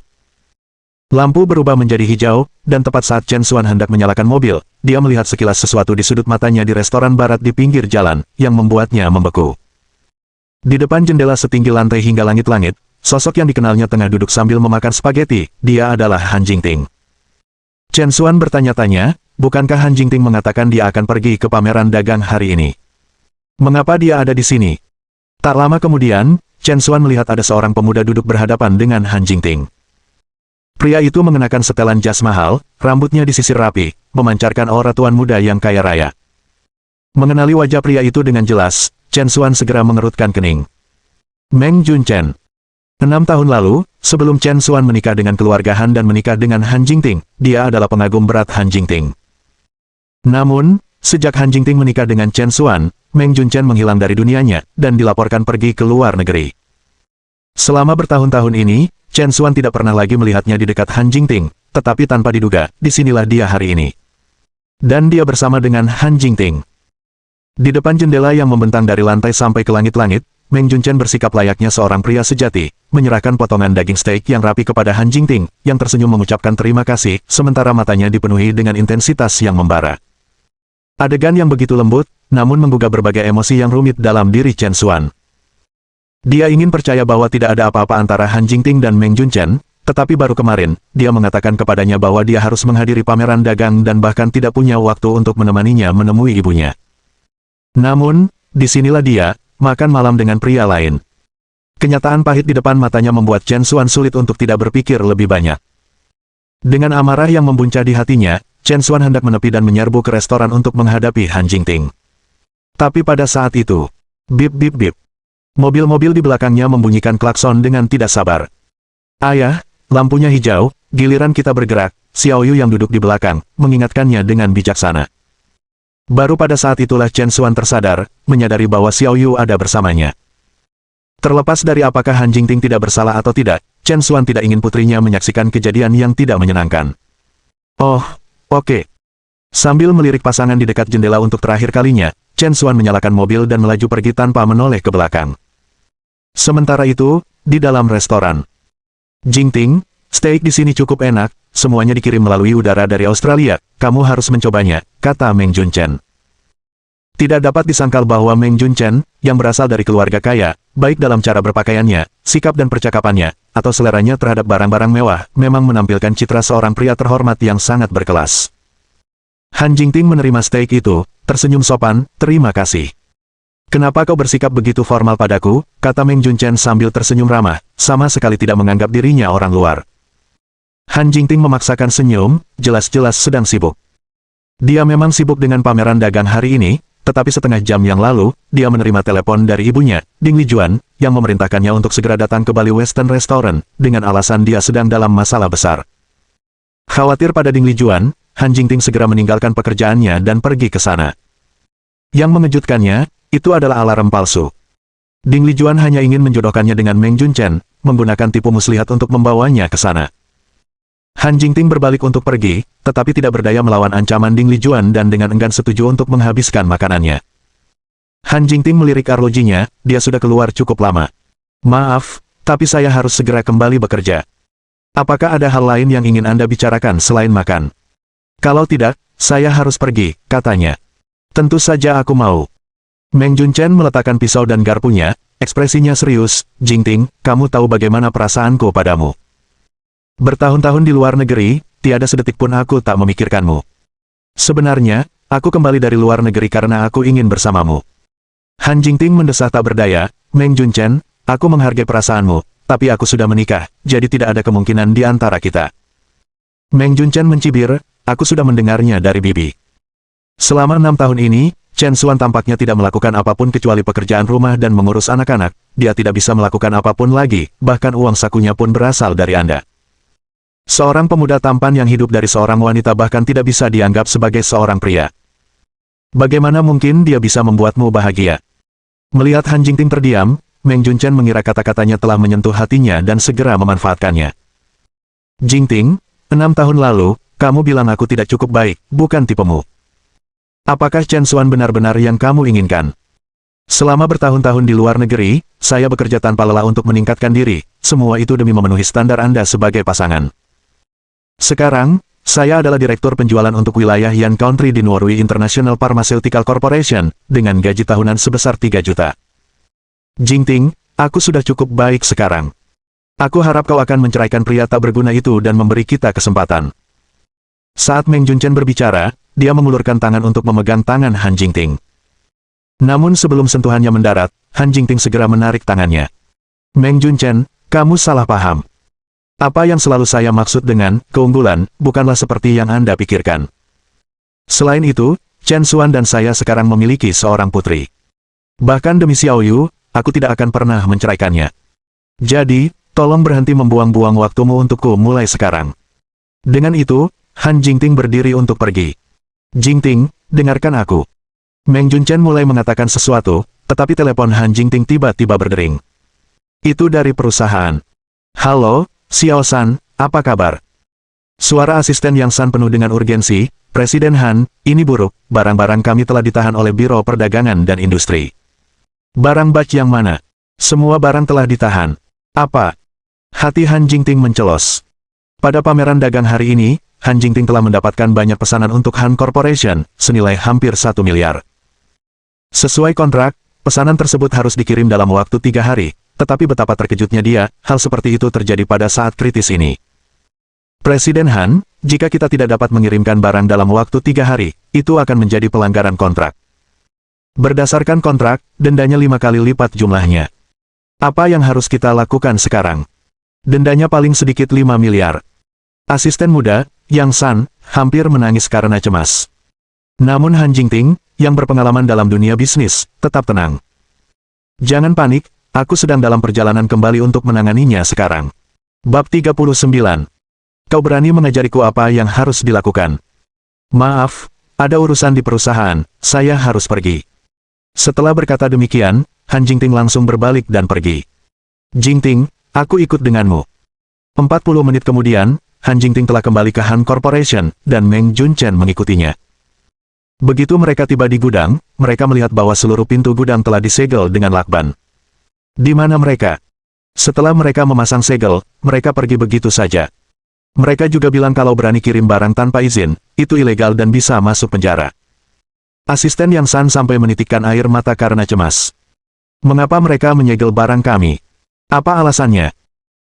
Lampu berubah menjadi hijau, dan tepat saat Chen Xuan hendak menyalakan mobil, dia melihat sekilas sesuatu di sudut matanya di restoran barat di pinggir jalan, yang membuatnya membeku. Di depan jendela setinggi lantai hingga langit-langit, sosok yang dikenalnya tengah duduk sambil memakan spaghetti, dia adalah Han Jingting. Chen Xuan bertanya-tanya, bukankah Han Jingting mengatakan dia akan pergi ke pameran dagang hari ini? Mengapa dia ada di sini? Tak lama kemudian, Chen Xuan melihat ada seorang pemuda duduk berhadapan dengan Han Jingting. Pria itu mengenakan setelan jas mahal, rambutnya disisir rapi, memancarkan aura tuan muda yang kaya raya. Mengenali wajah pria itu dengan jelas, Chen Xuan segera mengerutkan kening. Meng Junchen. 6 tahun lalu, sebelum Chen Xuan menikah dengan keluarga Han dan menikah dengan Han Jingting, dia adalah pengagum berat Han Jingting. Namun, sejak Han Jingting menikah dengan Chen Xuan, Meng Junchen menghilang dari dunianya, dan dilaporkan pergi ke luar negeri. Selama bertahun-tahun ini, Chen Xuan tidak pernah lagi melihatnya di dekat Han Jingting, tetapi tanpa diduga, disinilah dia hari ini. Dan dia bersama dengan Han Jingting. Di depan jendela yang membentang dari lantai sampai ke langit-langit, Meng Junchen bersikap layaknya seorang pria sejati, menyerahkan potongan daging steak yang rapi kepada Han Jingting, yang tersenyum mengucapkan terima kasih, sementara matanya dipenuhi dengan intensitas yang membara. Adegan yang begitu lembut, namun menggugah berbagai emosi yang rumit dalam diri Chen Xuan. Dia ingin percaya bahwa tidak ada apa-apa antara Han Jingting dan Meng Junchen, tetapi baru kemarin, dia mengatakan kepadanya bahwa dia harus menghadiri pameran dagang dan bahkan tidak punya waktu untuk menemaninya menemui ibunya. Namun, disinilah dia, makan malam dengan pria lain. Kenyataan pahit di depan matanya membuat Chen Xuan sulit untuk tidak berpikir lebih banyak. Dengan amarah yang membuncah di hatinya, Chen Xuan hendak menepi dan menyerbu ke restoran untuk menghadapi Han Jingting. Tapi pada saat itu, bip bip bip. Mobil-mobil di belakangnya membunyikan klakson dengan tidak sabar. Ayah, lampunya hijau, giliran kita bergerak, Xiao Yu yang duduk di belakang, mengingatkannya dengan bijaksana. Baru pada saat itulah Chen Xuan tersadar, menyadari bahwa Xiao Yu ada bersamanya. Terlepas dari apakah Han Jingting tidak bersalah atau tidak, Chen Xuan tidak ingin putrinya menyaksikan kejadian yang tidak menyenangkan. Oh, oke. Sambil melirik pasangan di dekat jendela untuk terakhir kalinya, Chen Xuan menyalakan mobil dan melaju pergi tanpa menoleh ke belakang. Sementara itu, di dalam restoran. Jingting, steak di sini cukup enak, semuanya dikirim melalui udara dari Australia, kamu harus mencobanya, kata Meng Junchen. Tidak dapat disangkal bahwa Meng Junchen, yang berasal dari keluarga kaya, baik dalam cara berpakaiannya, sikap dan percakapannya, atau seleranya terhadap barang-barang mewah, memang menampilkan citra seorang pria terhormat yang sangat berkelas. Han Jingting menerima steak itu, tersenyum sopan, terima kasih. Kenapa kau bersikap begitu formal padaku, kata Meng Junchen sambil tersenyum ramah, sama sekali tidak menganggap dirinya orang luar. Han Jingting memaksakan senyum, jelas-jelas sedang sibuk. Dia memang sibuk dengan pameran dagang hari ini, tetapi setengah jam yang lalu, dia menerima telepon dari ibunya, Ding Lijuan, yang memerintahkannya untuk segera datang ke Bali Western Restaurant, dengan alasan dia sedang dalam masalah besar. Khawatir pada Ding Lijuan, Han Jingting segera meninggalkan pekerjaannya dan pergi ke sana. Yang mengejutkannya, itu adalah alarm palsu. Ding Lijuan hanya ingin menjodohkannya dengan Meng Junchen, menggunakan tipu muslihat untuk membawanya ke sana. Han Jingting berbalik untuk pergi, tetapi tidak berdaya melawan ancaman Ding Lijuan dan dengan enggan setuju untuk menghabiskan makanannya. Han Jingting melirik arlojinya, dia sudah keluar cukup lama. Maaf, tapi saya harus segera kembali bekerja. Apakah ada hal lain yang ingin Anda bicarakan selain makan? Kalau tidak, saya harus pergi, katanya. Tentu saja aku mau. Meng Junchen meletakkan pisau dan garpunya, ekspresinya serius, Jingting, kamu tahu bagaimana perasaanku padamu. Bertahun-tahun di luar negeri, tiada sedetik pun aku tak memikirkanmu. Sebenarnya, aku kembali dari luar negeri karena aku ingin bersamamu. Han Jingting mendesah tak berdaya, Meng Junchen, aku menghargai perasaanmu, tapi aku sudah menikah, jadi tidak ada kemungkinan di antara kita. Meng Junchen mencibir, aku sudah mendengarnya dari bibi. Selama 6 tahun ini, Chen Xuan tampaknya tidak melakukan apapun kecuali pekerjaan rumah dan mengurus anak-anak, dia tidak bisa melakukan apapun lagi, bahkan uang sakunya pun berasal dari Anda. Seorang pemuda tampan yang hidup dari seorang wanita bahkan tidak bisa dianggap sebagai seorang pria. Bagaimana mungkin dia bisa membuatmu bahagia? Melihat Han Jingting terdiam, Meng Junchen mengira kata-katanya telah menyentuh hatinya dan segera memanfaatkannya. Jingting, 6 tahun lalu, kamu bilang aku tidak cukup baik, bukan tipemu. Apakah Chen Xuan benar-benar yang kamu inginkan? Selama bertahun-tahun di luar negeri, saya bekerja tanpa lelah untuk meningkatkan diri, semua itu demi memenuhi standar Anda sebagai pasangan. Sekarang, saya adalah direktur penjualan untuk wilayah Yan Country di Norway International Pharmaceutical Corporation, dengan gaji tahunan sebesar 3 juta. Jingting, aku sudah cukup baik sekarang. Aku harap kau akan menceraikan pria tak berguna itu dan memberi kita kesempatan. Saat Meng Junchen berbicara, dia mengulurkan tangan untuk memegang tangan Han Jingting. Namun sebelum sentuhannya mendarat, Han Jingting segera menarik tangannya. Meng Junchen, kamu salah paham. Apa yang selalu saya maksud dengan keunggulan, bukanlah seperti yang Anda pikirkan. Selain itu, Chen Xuan dan saya sekarang memiliki seorang putri. Bahkan demi Xiao Yu, aku tidak akan pernah menceraikannya. Jadi, tolong berhenti membuang-buang waktumu untukku mulai sekarang. Dengan itu, Han Jingting berdiri untuk pergi. Jingting, dengarkan aku. Meng Junchen mulai mengatakan sesuatu, tetapi telepon Han Jingting tiba-tiba berdering. Itu dari perusahaan. Halo, Xiao San, apa kabar? Suara asisten Yang San penuh dengan urgensi. Presiden Han, ini buruk, barang-barang kami telah ditahan oleh Biro Perdagangan dan Industri. Barang batch yang mana? Semua barang telah ditahan. Apa? Hati Han Jingting mencelos. Pada pameran dagang hari ini, Han Jingting telah mendapatkan banyak pesanan untuk Han Corporation, senilai hampir 1 miliar. Sesuai kontrak, pesanan tersebut harus dikirim dalam waktu 3 hari. Tetapi betapa terkejutnya dia, hal seperti itu terjadi pada saat kritis ini. Presiden Han, jika kita tidak dapat mengirimkan barang dalam waktu 3 hari, itu akan menjadi pelanggaran kontrak. Berdasarkan kontrak, dendanya 5 kali lipat jumlahnya. Apa yang harus kita lakukan sekarang? Dendanya paling sedikit 5 miliar. Asisten muda, Yang San, hampir menangis karena cemas. Namun Han Jingting, yang berpengalaman dalam dunia bisnis, tetap tenang. Jangan panik. Aku sedang dalam perjalanan kembali untuk menanganinya sekarang. Bab 39. Kau berani mengajariku apa yang harus dilakukan? Maaf, ada urusan di perusahaan, saya harus pergi. Setelah berkata demikian, Han Jingting langsung berbalik dan pergi. Jingting, aku ikut denganmu. 40 menit kemudian, Han Jingting telah kembali ke Han Corporation, dan Meng Junchen mengikutinya. Begitu mereka tiba di gudang, mereka melihat bahwa seluruh pintu gudang telah disegel dengan lakban. Di mana mereka? Setelah mereka memasang segel, mereka pergi begitu saja. Mereka juga bilang kalau berani kirim barang tanpa izin, itu ilegal dan bisa masuk penjara. Asisten Yang San sampai menitikkan air mata karena cemas. Mengapa mereka menyegel barang kami? Apa alasannya?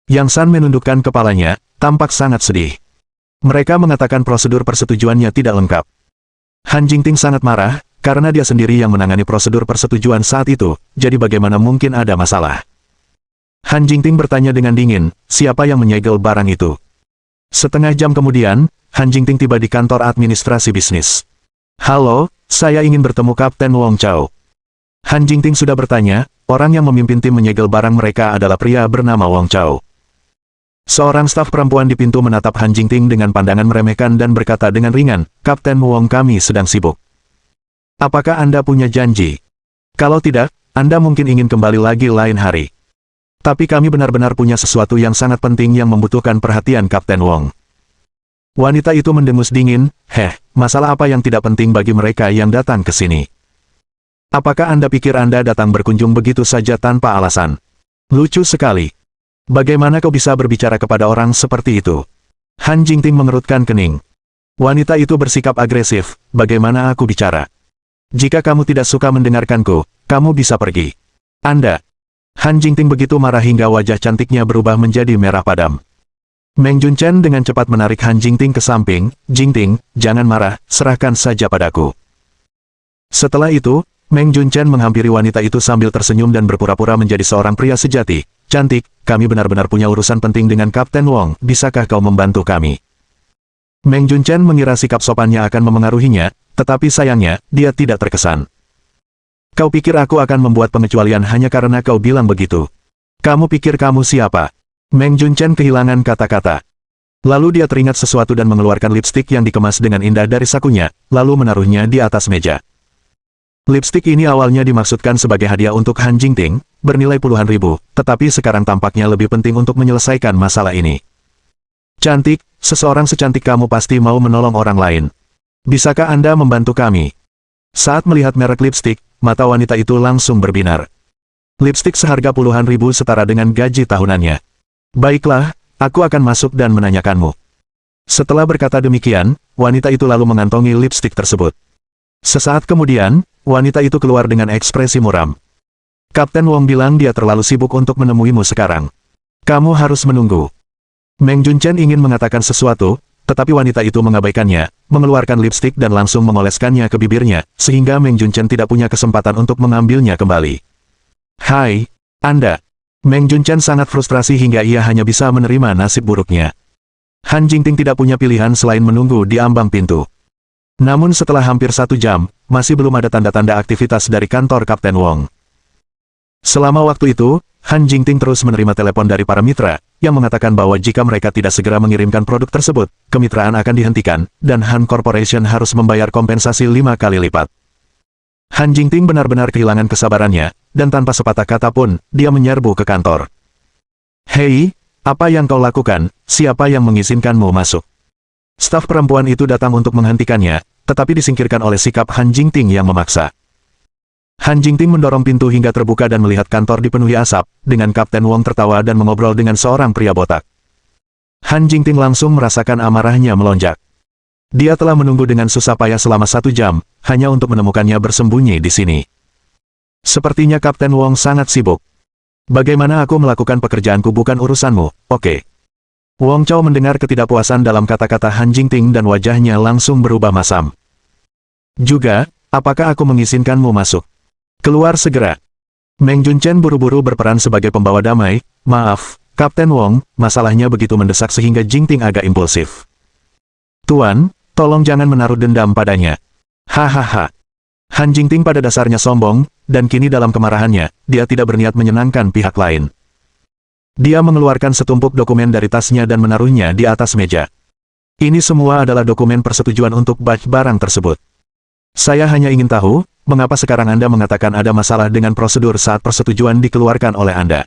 Yang San menundukkan kepalanya, tampak sangat sedih. Mereka mengatakan prosedur persetujuannya tidak lengkap. Han Jingting sangat marah, karena dia sendiri yang menangani prosedur persetujuan saat itu, jadi bagaimana mungkin ada masalah. Han Jingting bertanya dengan dingin, siapa yang menyegel barang itu? Setengah jam kemudian, Han Jingting tiba di kantor administrasi bisnis. Halo, saya ingin bertemu Kapten Wong Chao. Han Jingting sudah bertanya, orang yang memimpin tim menyegel barang mereka adalah pria bernama Wong Chao. Seorang staf perempuan di pintu menatap Han Jingting dengan pandangan meremehkan dan berkata dengan ringan, Kapten Wong, kami sedang sibuk. Apakah Anda punya janji? Kalau tidak, Anda mungkin ingin kembali lagi lain hari. Tapi kami benar-benar punya sesuatu yang sangat penting yang membutuhkan perhatian Kapten Wong. Wanita itu mendengus dingin, masalah apa yang tidak penting bagi mereka yang datang ke sini? Apakah Anda pikir Anda datang berkunjung begitu saja tanpa alasan? Lucu sekali. Bagaimana kau bisa berbicara kepada orang seperti itu? Han Jingting mengerutkan kening. Wanita itu bersikap agresif, bagaimana aku bicara? Jika kamu tidak suka mendengarkanku, kamu bisa pergi. Anda. Han Jingting begitu marah hingga wajah cantiknya berubah menjadi merah padam. Meng Junchen dengan cepat menarik Han Jingting ke samping, Jingting, jangan marah, serahkan saja padaku. Setelah itu, Meng Junchen menghampiri wanita itu sambil tersenyum dan berpura-pura menjadi seorang pria sejati. Cantik, kami benar-benar punya urusan penting dengan Kapten Wong, bisakah kau membantu kami? Meng Junchen mengira sikap sopannya akan memengaruhinya, tetapi sayangnya, dia tidak terkesan. Kau pikir aku akan membuat pengecualian hanya karena kau bilang begitu? Kamu pikir kamu siapa? Meng Junchen kehilangan kata-kata. Lalu dia teringat sesuatu dan mengeluarkan lipstik yang dikemas dengan indah dari sakunya, lalu menaruhnya di atas meja. Lipstik ini awalnya dimaksudkan sebagai hadiah untuk Han Jingting, bernilai puluhan ribu, tetapi sekarang tampaknya lebih penting untuk menyelesaikan masalah ini. Cantik, seseorang secantik kamu pasti mau menolong orang lain. Bisakah Anda membantu kami? Saat melihat merek lipstik, mata wanita itu langsung berbinar. Lipstik seharga puluhan ribu setara dengan gaji tahunannya. Baiklah, aku akan masuk dan menanyakanmu. Setelah berkata demikian, wanita itu lalu mengantongi lipstik tersebut. Sesaat kemudian, wanita itu keluar dengan ekspresi muram. Kapten Wong bilang dia terlalu sibuk untuk menemuimu sekarang. Kamu harus menunggu. Meng Junchen ingin mengatakan sesuatu, tetapi wanita itu mengabaikannya, mengeluarkan lipstik dan langsung mengoleskannya ke bibirnya, sehingga Meng Junchen tidak punya kesempatan untuk mengambilnya kembali. Hai, Anda. Meng Junchen sangat frustrasi hingga ia hanya bisa menerima nasib buruknya. Han Jingting tidak punya pilihan selain menunggu di ambang pintu. Namun setelah hampir 1 jam, masih belum ada tanda-tanda aktivitas dari kantor Kapten Wong. Selama waktu itu, Han Jingting terus menerima telepon dari para mitra, yang mengatakan bahwa jika mereka tidak segera mengirimkan produk tersebut, kemitraan akan dihentikan, dan Han Corporation harus membayar kompensasi 5 kali lipat. Han Jingting benar-benar kehilangan kesabarannya, dan tanpa sepatah kata pun, dia menyerbu ke kantor. Hei, apa yang kau lakukan? Siapa yang mengizinkanmu masuk? Staf perempuan itu datang untuk menghentikannya, tetapi disingkirkan oleh sikap Han Jingting yang memaksa. Han Jingting mendorong pintu hingga terbuka dan melihat kantor dipenuhi asap, dengan Kapten Wong tertawa dan mengobrol dengan seorang pria botak. Han Jingting langsung merasakan amarahnya melonjak. Dia telah menunggu dengan susah payah selama 1 jam, hanya untuk menemukannya bersembunyi di sini. Sepertinya Kapten Wong sangat sibuk. Bagaimana aku melakukan pekerjaanku bukan urusanmu, oke. Wong Chao mendengar ketidakpuasan dalam kata-kata Han Jingting dan wajahnya langsung berubah masam. Juga, apakah aku mengizinkanmu masuk? Keluar segera. Meng Junchen buru-buru berperan sebagai pembawa damai. Maaf, Kapten Wong, masalahnya begitu mendesak sehingga Jingting agak impulsif. Tuan, tolong jangan menaruh dendam padanya. Hahaha. Han Jingting pada dasarnya sombong, dan kini dalam kemarahannya, dia tidak berniat menyenangkan pihak lain. Dia mengeluarkan setumpuk dokumen dari tasnya dan menaruhnya di atas meja. Ini semua adalah dokumen persetujuan untuk batch barang tersebut. Saya hanya ingin tahu, mengapa sekarang Anda mengatakan ada masalah dengan prosedur saat persetujuan dikeluarkan oleh Anda?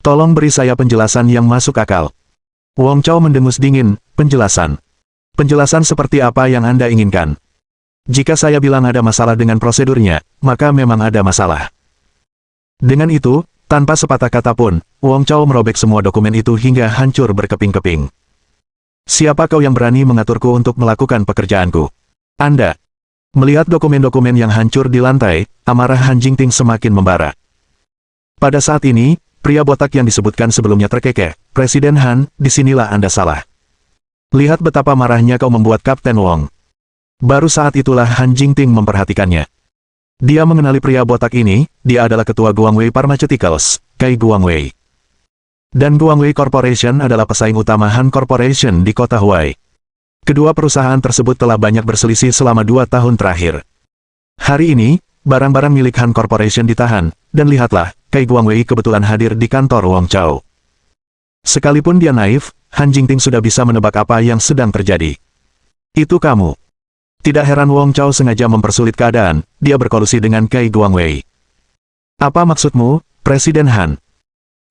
Tolong beri saya penjelasan yang masuk akal. Wong Chao mendengus dingin, penjelasan. Penjelasan seperti apa yang Anda inginkan? Jika saya bilang ada masalah dengan prosedurnya, maka memang ada masalah. Dengan itu, tanpa sepatah kata pun, Wong Chao merobek semua dokumen itu hingga hancur berkeping-keping. Siapa kau yang berani mengaturku untuk melakukan pekerjaanku? Anda. Melihat dokumen-dokumen yang hancur di lantai, amarah Han Jingting semakin membara. Pada saat ini, pria botak yang disebutkan sebelumnya terkekeh, Presiden Han, disinilah Anda salah. Lihat betapa marahnya kau membuat Kapten Wong. Baru saat itulah Han Jingting memperhatikannya. Dia mengenali pria botak ini, dia adalah ketua Guangwei Pharmaceuticals, Kai Guangwei. Dan Guangwei Corporation adalah pesaing utama Han Corporation di kota Huai. Kedua perusahaan tersebut telah banyak berselisih selama 2 tahun terakhir. Hari ini, barang-barang milik Han Corporation ditahan, dan lihatlah, Kai Guangwei kebetulan hadir di kantor Wong Chao. Sekalipun dia naif, Han Jingting sudah bisa menebak apa yang sedang terjadi. Itu kamu. Tidak heran Wong Chao sengaja mempersulit keadaan, dia berkolusi dengan Kai Guangwei. Apa maksudmu, Presiden Han?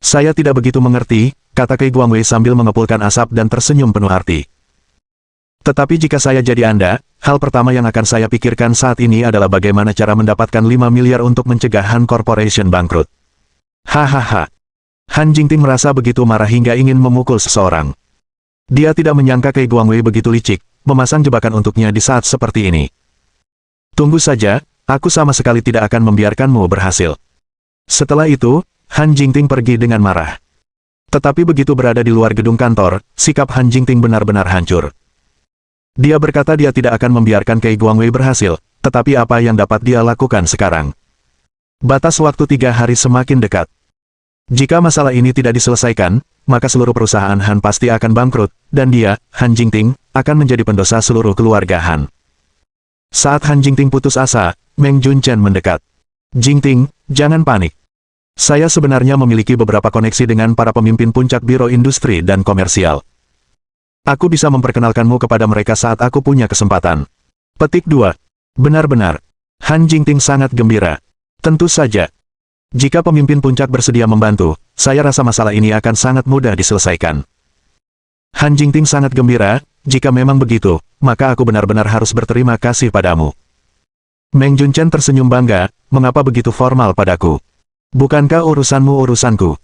Saya tidak begitu mengerti, kata Kai Guangwei sambil mengepulkan asap dan tersenyum penuh arti. Tetapi jika saya jadi Anda, hal pertama yang akan saya pikirkan saat ini adalah bagaimana cara mendapatkan 5 miliar untuk mencegah Han Corporation bangkrut. Hahaha. Han Jingting merasa begitu marah hingga ingin memukul seseorang. Dia tidak menyangka Kai Guangwei begitu licik, memasang jebakan untuknya di saat seperti ini. Tunggu saja, aku sama sekali tidak akan membiarkanmu berhasil. Setelah itu, Han Jingting pergi dengan marah. Tetapi begitu berada di luar gedung kantor, sikap Han Jingting benar-benar hancur. Dia berkata dia tidak akan membiarkan Kai Guangwei berhasil, tetapi apa yang dapat dia lakukan sekarang? Batas waktu 3 hari semakin dekat. Jika masalah ini tidak diselesaikan, maka seluruh perusahaan Han pasti akan bangkrut, dan dia, Han Jingting, akan menjadi pendosa seluruh keluarga Han. Saat Han Jingting putus asa, Meng Junchen mendekat. Jingting, jangan panik. Saya sebenarnya memiliki beberapa koneksi dengan para pemimpin puncak biro industri dan komersial. Aku bisa memperkenalkanmu kepada mereka saat aku punya kesempatan. Petik 2. Benar-benar. Han Jingting sangat gembira. Tentu saja. Jika pemimpin puncak bersedia membantu, saya rasa masalah ini akan sangat mudah diselesaikan. Han Jingting sangat gembira, jika memang begitu, maka aku benar-benar harus berterima kasih padamu. Meng Junchen tersenyum bangga, mengapa begitu formal padaku? Bukankah urusanmu urusanku?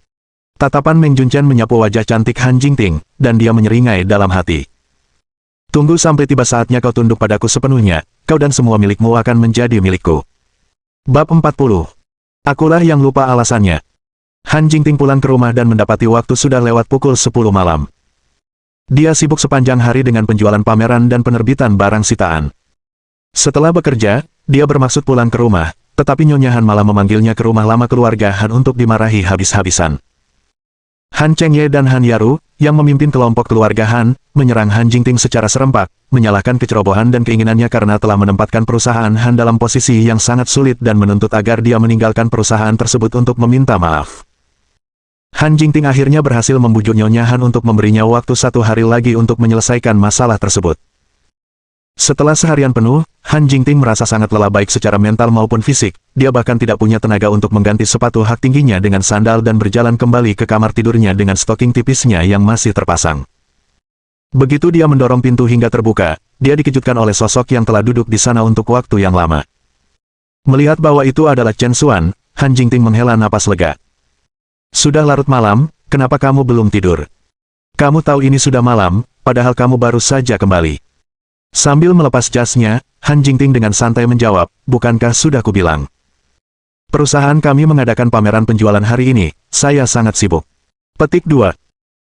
Tatapan Meng Junchen menyapu wajah cantik Han Jingting, dan dia menyeringai dalam hati. Tunggu sampai tiba saatnya kau tunduk padaku sepenuhnya, kau dan semua milikmu akan menjadi milikku. Bab 40. Akulah yang lupa alasannya. Han Jingting pulang ke rumah dan mendapati waktu sudah lewat pukul 10 malam. Dia sibuk sepanjang hari dengan penjualan pameran dan penerbitan barang sitaan. Setelah bekerja, dia bermaksud pulang ke rumah, tetapi Nyonya Han malah memanggilnya ke rumah lama keluarga Han untuk dimarahi habis-habisan. Han Chengye dan Han Yaru, yang memimpin kelompok keluarga Han, menyerang Han Jingting secara serempak, menyalahkan kecerobohan dan keinginannya karena telah menempatkan perusahaan Han dalam posisi yang sangat sulit dan menuntut agar dia meninggalkan perusahaan tersebut untuk meminta maaf. Han Jingting akhirnya berhasil membujuk Nyonya Han untuk memberinya waktu 1 hari lagi untuk menyelesaikan masalah tersebut. Setelah seharian penuh, Han Jingting merasa sangat lelah baik secara mental maupun fisik, dia bahkan tidak punya tenaga untuk mengganti sepatu hak tingginya dengan sandal dan berjalan kembali ke kamar tidurnya dengan stoking tipisnya yang masih terpasang. Begitu dia mendorong pintu hingga terbuka, dia dikejutkan oleh sosok yang telah duduk di sana untuk waktu yang lama. Melihat bahwa itu adalah Chen Xuan, Han Jingting menghela napas lega. Sudah larut malam, kenapa kamu belum tidur? Kamu tahu ini sudah malam, padahal kamu baru saja kembali. Sambil melepas jasnya, Han Jingting dengan santai menjawab, bukankah sudah kubilang? Perusahaan kami mengadakan pameran penjualan hari ini, saya sangat sibuk. Petik 2.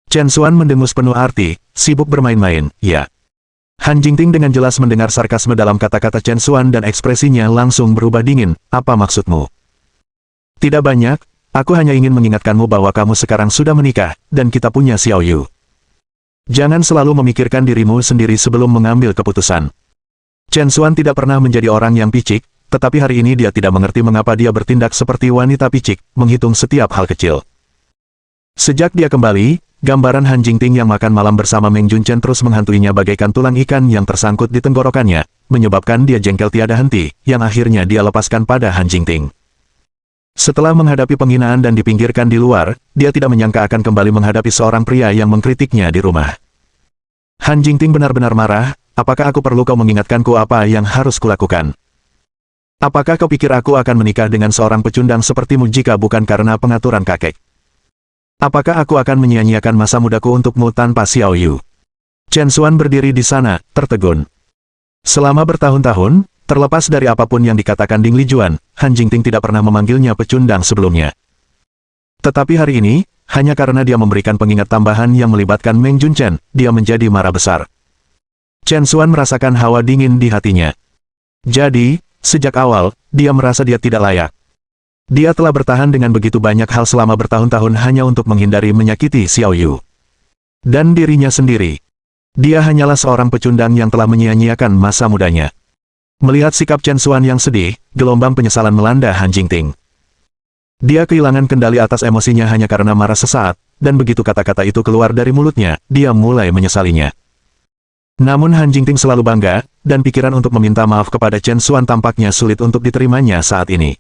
Chen Xuan mendengus penuh arti, sibuk bermain-main, ya. Han Jingting dengan jelas mendengar sarkasme dalam kata-kata Chen Xuan dan ekspresinya langsung berubah dingin, apa maksudmu? Tidak banyak, aku hanya ingin mengingatkanmu bahwa kamu sekarang sudah menikah, dan kita punya Xiao Yu. Jangan selalu memikirkan dirimu sendiri sebelum mengambil keputusan. Chen Xuan tidak pernah menjadi orang yang picik, tetapi hari ini dia tidak mengerti mengapa dia bertindak seperti wanita picik, menghitung setiap hal kecil. Sejak dia kembali, gambaran Han Jingting yang makan malam bersama Meng Junchen terus menghantuinya bagaikan tulang ikan yang tersangkut di tenggorokannya, menyebabkan dia jengkel tiada henti, yang akhirnya dia lepaskan pada Han Jingting. Setelah menghadapi penghinaan dan dipinggirkan di luar, dia tidak menyangka akan kembali menghadapi seorang pria yang mengkritiknya di rumah. Han Jingting benar-benar marah, apakah aku perlu kau mengingatkanku apa yang harus kulakukan? Apakah kau pikir aku akan menikah dengan seorang pecundang sepertimu jika bukan karena pengaturan kakek? Apakah aku akan menyia-nyiakan masa mudaku untukmu tanpa Xiao Yu? Chen Xuan berdiri di sana, tertegun. Selama bertahun-tahun, terlepas dari apapun yang dikatakan Ding Lijuan, Han Jingting tidak pernah memanggilnya pecundang sebelumnya. Tetapi hari ini, hanya karena dia memberikan pengingat tambahan yang melibatkan Meng Junchen, dia menjadi marah besar. Chen Xuan merasakan hawa dingin di hatinya. Jadi, sejak awal, dia merasa dia tidak layak. Dia telah bertahan dengan begitu banyak hal selama bertahun-tahun hanya untuk menghindari menyakiti Xiao Yu. Dan dirinya sendiri. Dia hanyalah seorang pecundang yang telah menyia-nyiakan masa mudanya. Melihat sikap Chen Xuan yang sedih, gelombang penyesalan melanda Han Jingting. Dia kehilangan kendali atas emosinya hanya karena marah sesaat, dan begitu kata-kata itu keluar dari mulutnya, dia mulai menyesalinya. Namun Han Jingting selalu bangga, dan pikiran untuk meminta maaf kepada Chen Xuan tampaknya sulit untuk diterimanya saat ini.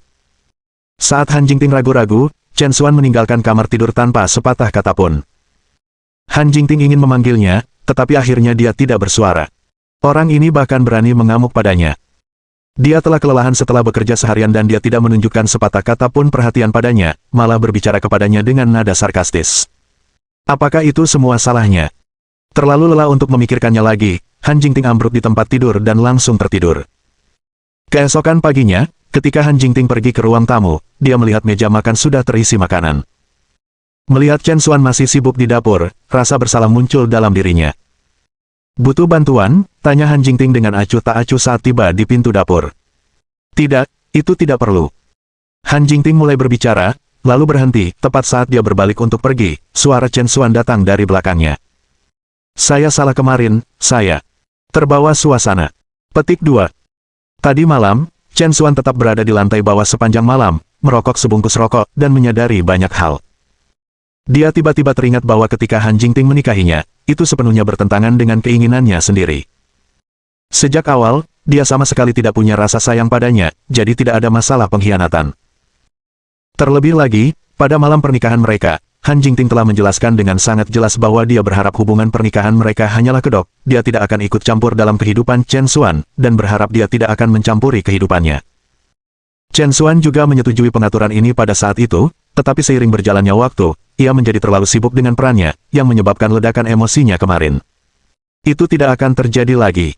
Saat Han Jingting ragu-ragu, Chen Xuan meninggalkan kamar tidur tanpa sepatah kata pun. Han Jingting ingin memanggilnya, tetapi akhirnya dia tidak bersuara. Orang ini bahkan berani mengamuk padanya. Dia telah kelelahan setelah bekerja seharian dan dia tidak menunjukkan sepatah kata pun perhatian padanya, malah berbicara kepadanya dengan nada sarkastis. Apakah itu semua salahnya? Terlalu lelah untuk memikirkannya lagi, Han Jingting ambruk di tempat tidur dan langsung tertidur. Keesokan paginya, ketika Han Jingting pergi ke ruang tamu, dia melihat meja makan sudah terisi makanan. Melihat Chen Xuan masih sibuk di dapur, rasa bersalah muncul dalam dirinya. Butuh bantuan? Tanya Han Jingting dengan acuh tak acuh saat tiba di pintu dapur. Tidak, itu tidak perlu. Han Jingting mulai berbicara, lalu berhenti, tepat saat dia berbalik untuk pergi, suara Chen Xuan datang dari belakangnya. Saya salah kemarin, saya terbawa suasana. Petik 2. Tadi malam, Chen Xuan tetap berada di lantai bawah sepanjang malam, merokok sebungkus rokok, dan menyadari banyak hal. Dia tiba-tiba teringat bahwa ketika Han Jingting menikahinya, itu sepenuhnya bertentangan dengan keinginannya sendiri. Sejak awal, dia sama sekali tidak punya rasa sayang padanya, jadi tidak ada masalah pengkhianatan. Terlebih lagi, pada malam pernikahan mereka, Han Jingting telah menjelaskan dengan sangat jelas bahwa dia berharap hubungan pernikahan mereka hanyalah kedok, dia tidak akan ikut campur dalam kehidupan Chen Xuan, dan berharap dia tidak akan mencampuri kehidupannya. Chen Xuan juga menyetujui pengaturan ini pada saat itu, tetapi seiring berjalannya waktu, ia menjadi terlalu sibuk dengan perannya, yang menyebabkan ledakan emosinya kemarin. Itu tidak akan terjadi lagi.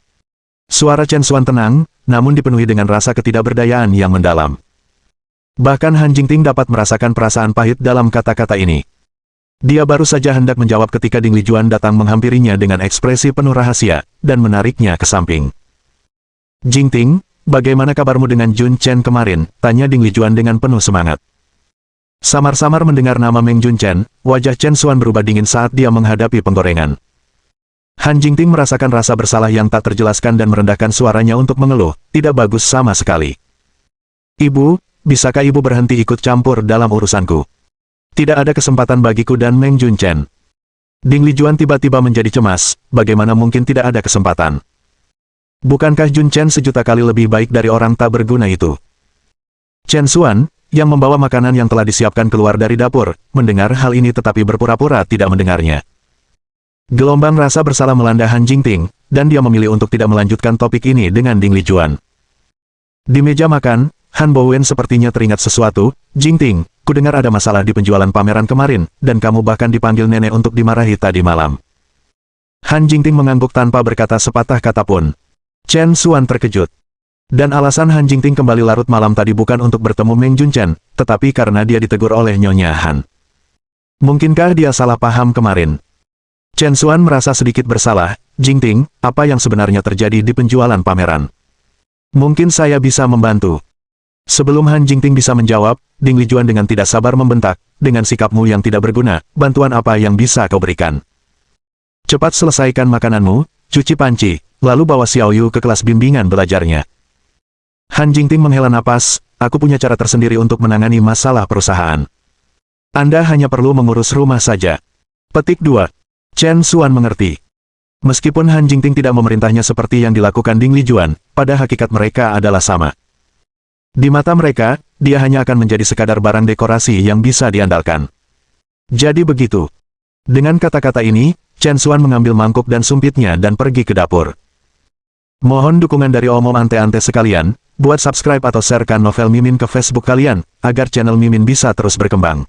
Suara Chen Xuan tenang, namun dipenuhi dengan rasa ketidakberdayaan yang mendalam. Bahkan Han Jingting dapat merasakan perasaan pahit dalam kata-kata ini. Dia baru saja hendak menjawab ketika Ding Lijuan datang menghampirinya dengan ekspresi penuh rahasia, dan menariknya ke samping. Jingting, bagaimana kabarmu dengan Jun Chen kemarin? Tanya Ding Lijuan dengan penuh semangat. Samar-samar mendengar nama Meng Jun Chen, wajah Chen Xuan berubah dingin saat dia menghadapi penggorengan. Han Jingting merasakan rasa bersalah yang tak terjelaskan dan merendahkan suaranya untuk mengeluh, tidak bagus sama sekali. Ibu, bisakah ibu berhenti ikut campur dalam urusanku? Tidak ada kesempatan bagiku dan Meng Jun Chen. Ding Lijuan tiba-tiba menjadi cemas, bagaimana mungkin tidak ada kesempatan? Bukankah Jun Chen sejuta kali lebih baik dari orang tak berguna itu? Chen Xuan, yang membawa makanan yang telah disiapkan keluar dari dapur, mendengar hal ini tetapi berpura-pura tidak mendengarnya. Gelombang rasa bersalah melanda Han Jingting, dan dia memilih untuk tidak melanjutkan topik ini dengan Ding Lijuan. Di meja makan, Han Bowen sepertinya teringat sesuatu. Jingting, kudengar ada masalah di penjualan pameran kemarin, dan kamu bahkan dipanggil nenek untuk dimarahi tadi malam. Han Jingting mengangguk tanpa berkata sepatah kata pun. Chen Xuan terkejut. Dan alasan Han Jingting kembali larut malam tadi bukan untuk bertemu Meng Jun Chen, tetapi karena dia ditegur oleh Nyonya Han. Mungkinkah dia salah paham kemarin? Chen Xuan merasa sedikit bersalah. Jingting, apa yang sebenarnya terjadi di penjualan pameran? Mungkin saya bisa membantu. Sebelum Han Jingting bisa menjawab, Ding Lijuan dengan tidak sabar membentak, dengan sikapmu yang tidak berguna, bantuan apa yang bisa kau berikan? Cepat selesaikan makananmu, cuci panci, lalu bawa Xiao Yu ke kelas bimbingan belajarnya. Han Jingting menghela napas, aku punya cara tersendiri untuk menangani masalah perusahaan. Anda hanya perlu mengurus rumah saja. Petik 2. Chen Xuan mengerti. Meskipun Han Jingting tidak memerintahnya seperti yang dilakukan Ding Lijuan, pada hakikat mereka adalah sama. Di mata mereka, dia hanya akan menjadi sekadar barang dekorasi yang bisa diandalkan. Jadi begitu. Dengan kata-kata ini, Chen Xuan mengambil mangkuk dan sumpitnya dan pergi ke dapur. Mohon dukungan dari omom ante-ante sekalian, buat subscribe atau sharekan novel Mimin ke Facebook kalian, agar channel Mimin bisa terus berkembang.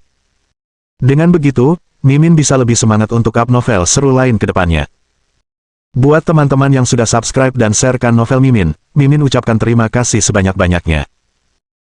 Dengan begitu, Mimin bisa lebih semangat untuk up novel seru lain ke depannya. Buat teman-teman yang sudah subscribe dan sharekan novel Mimin, Mimin ucapkan terima kasih sebanyak-banyaknya.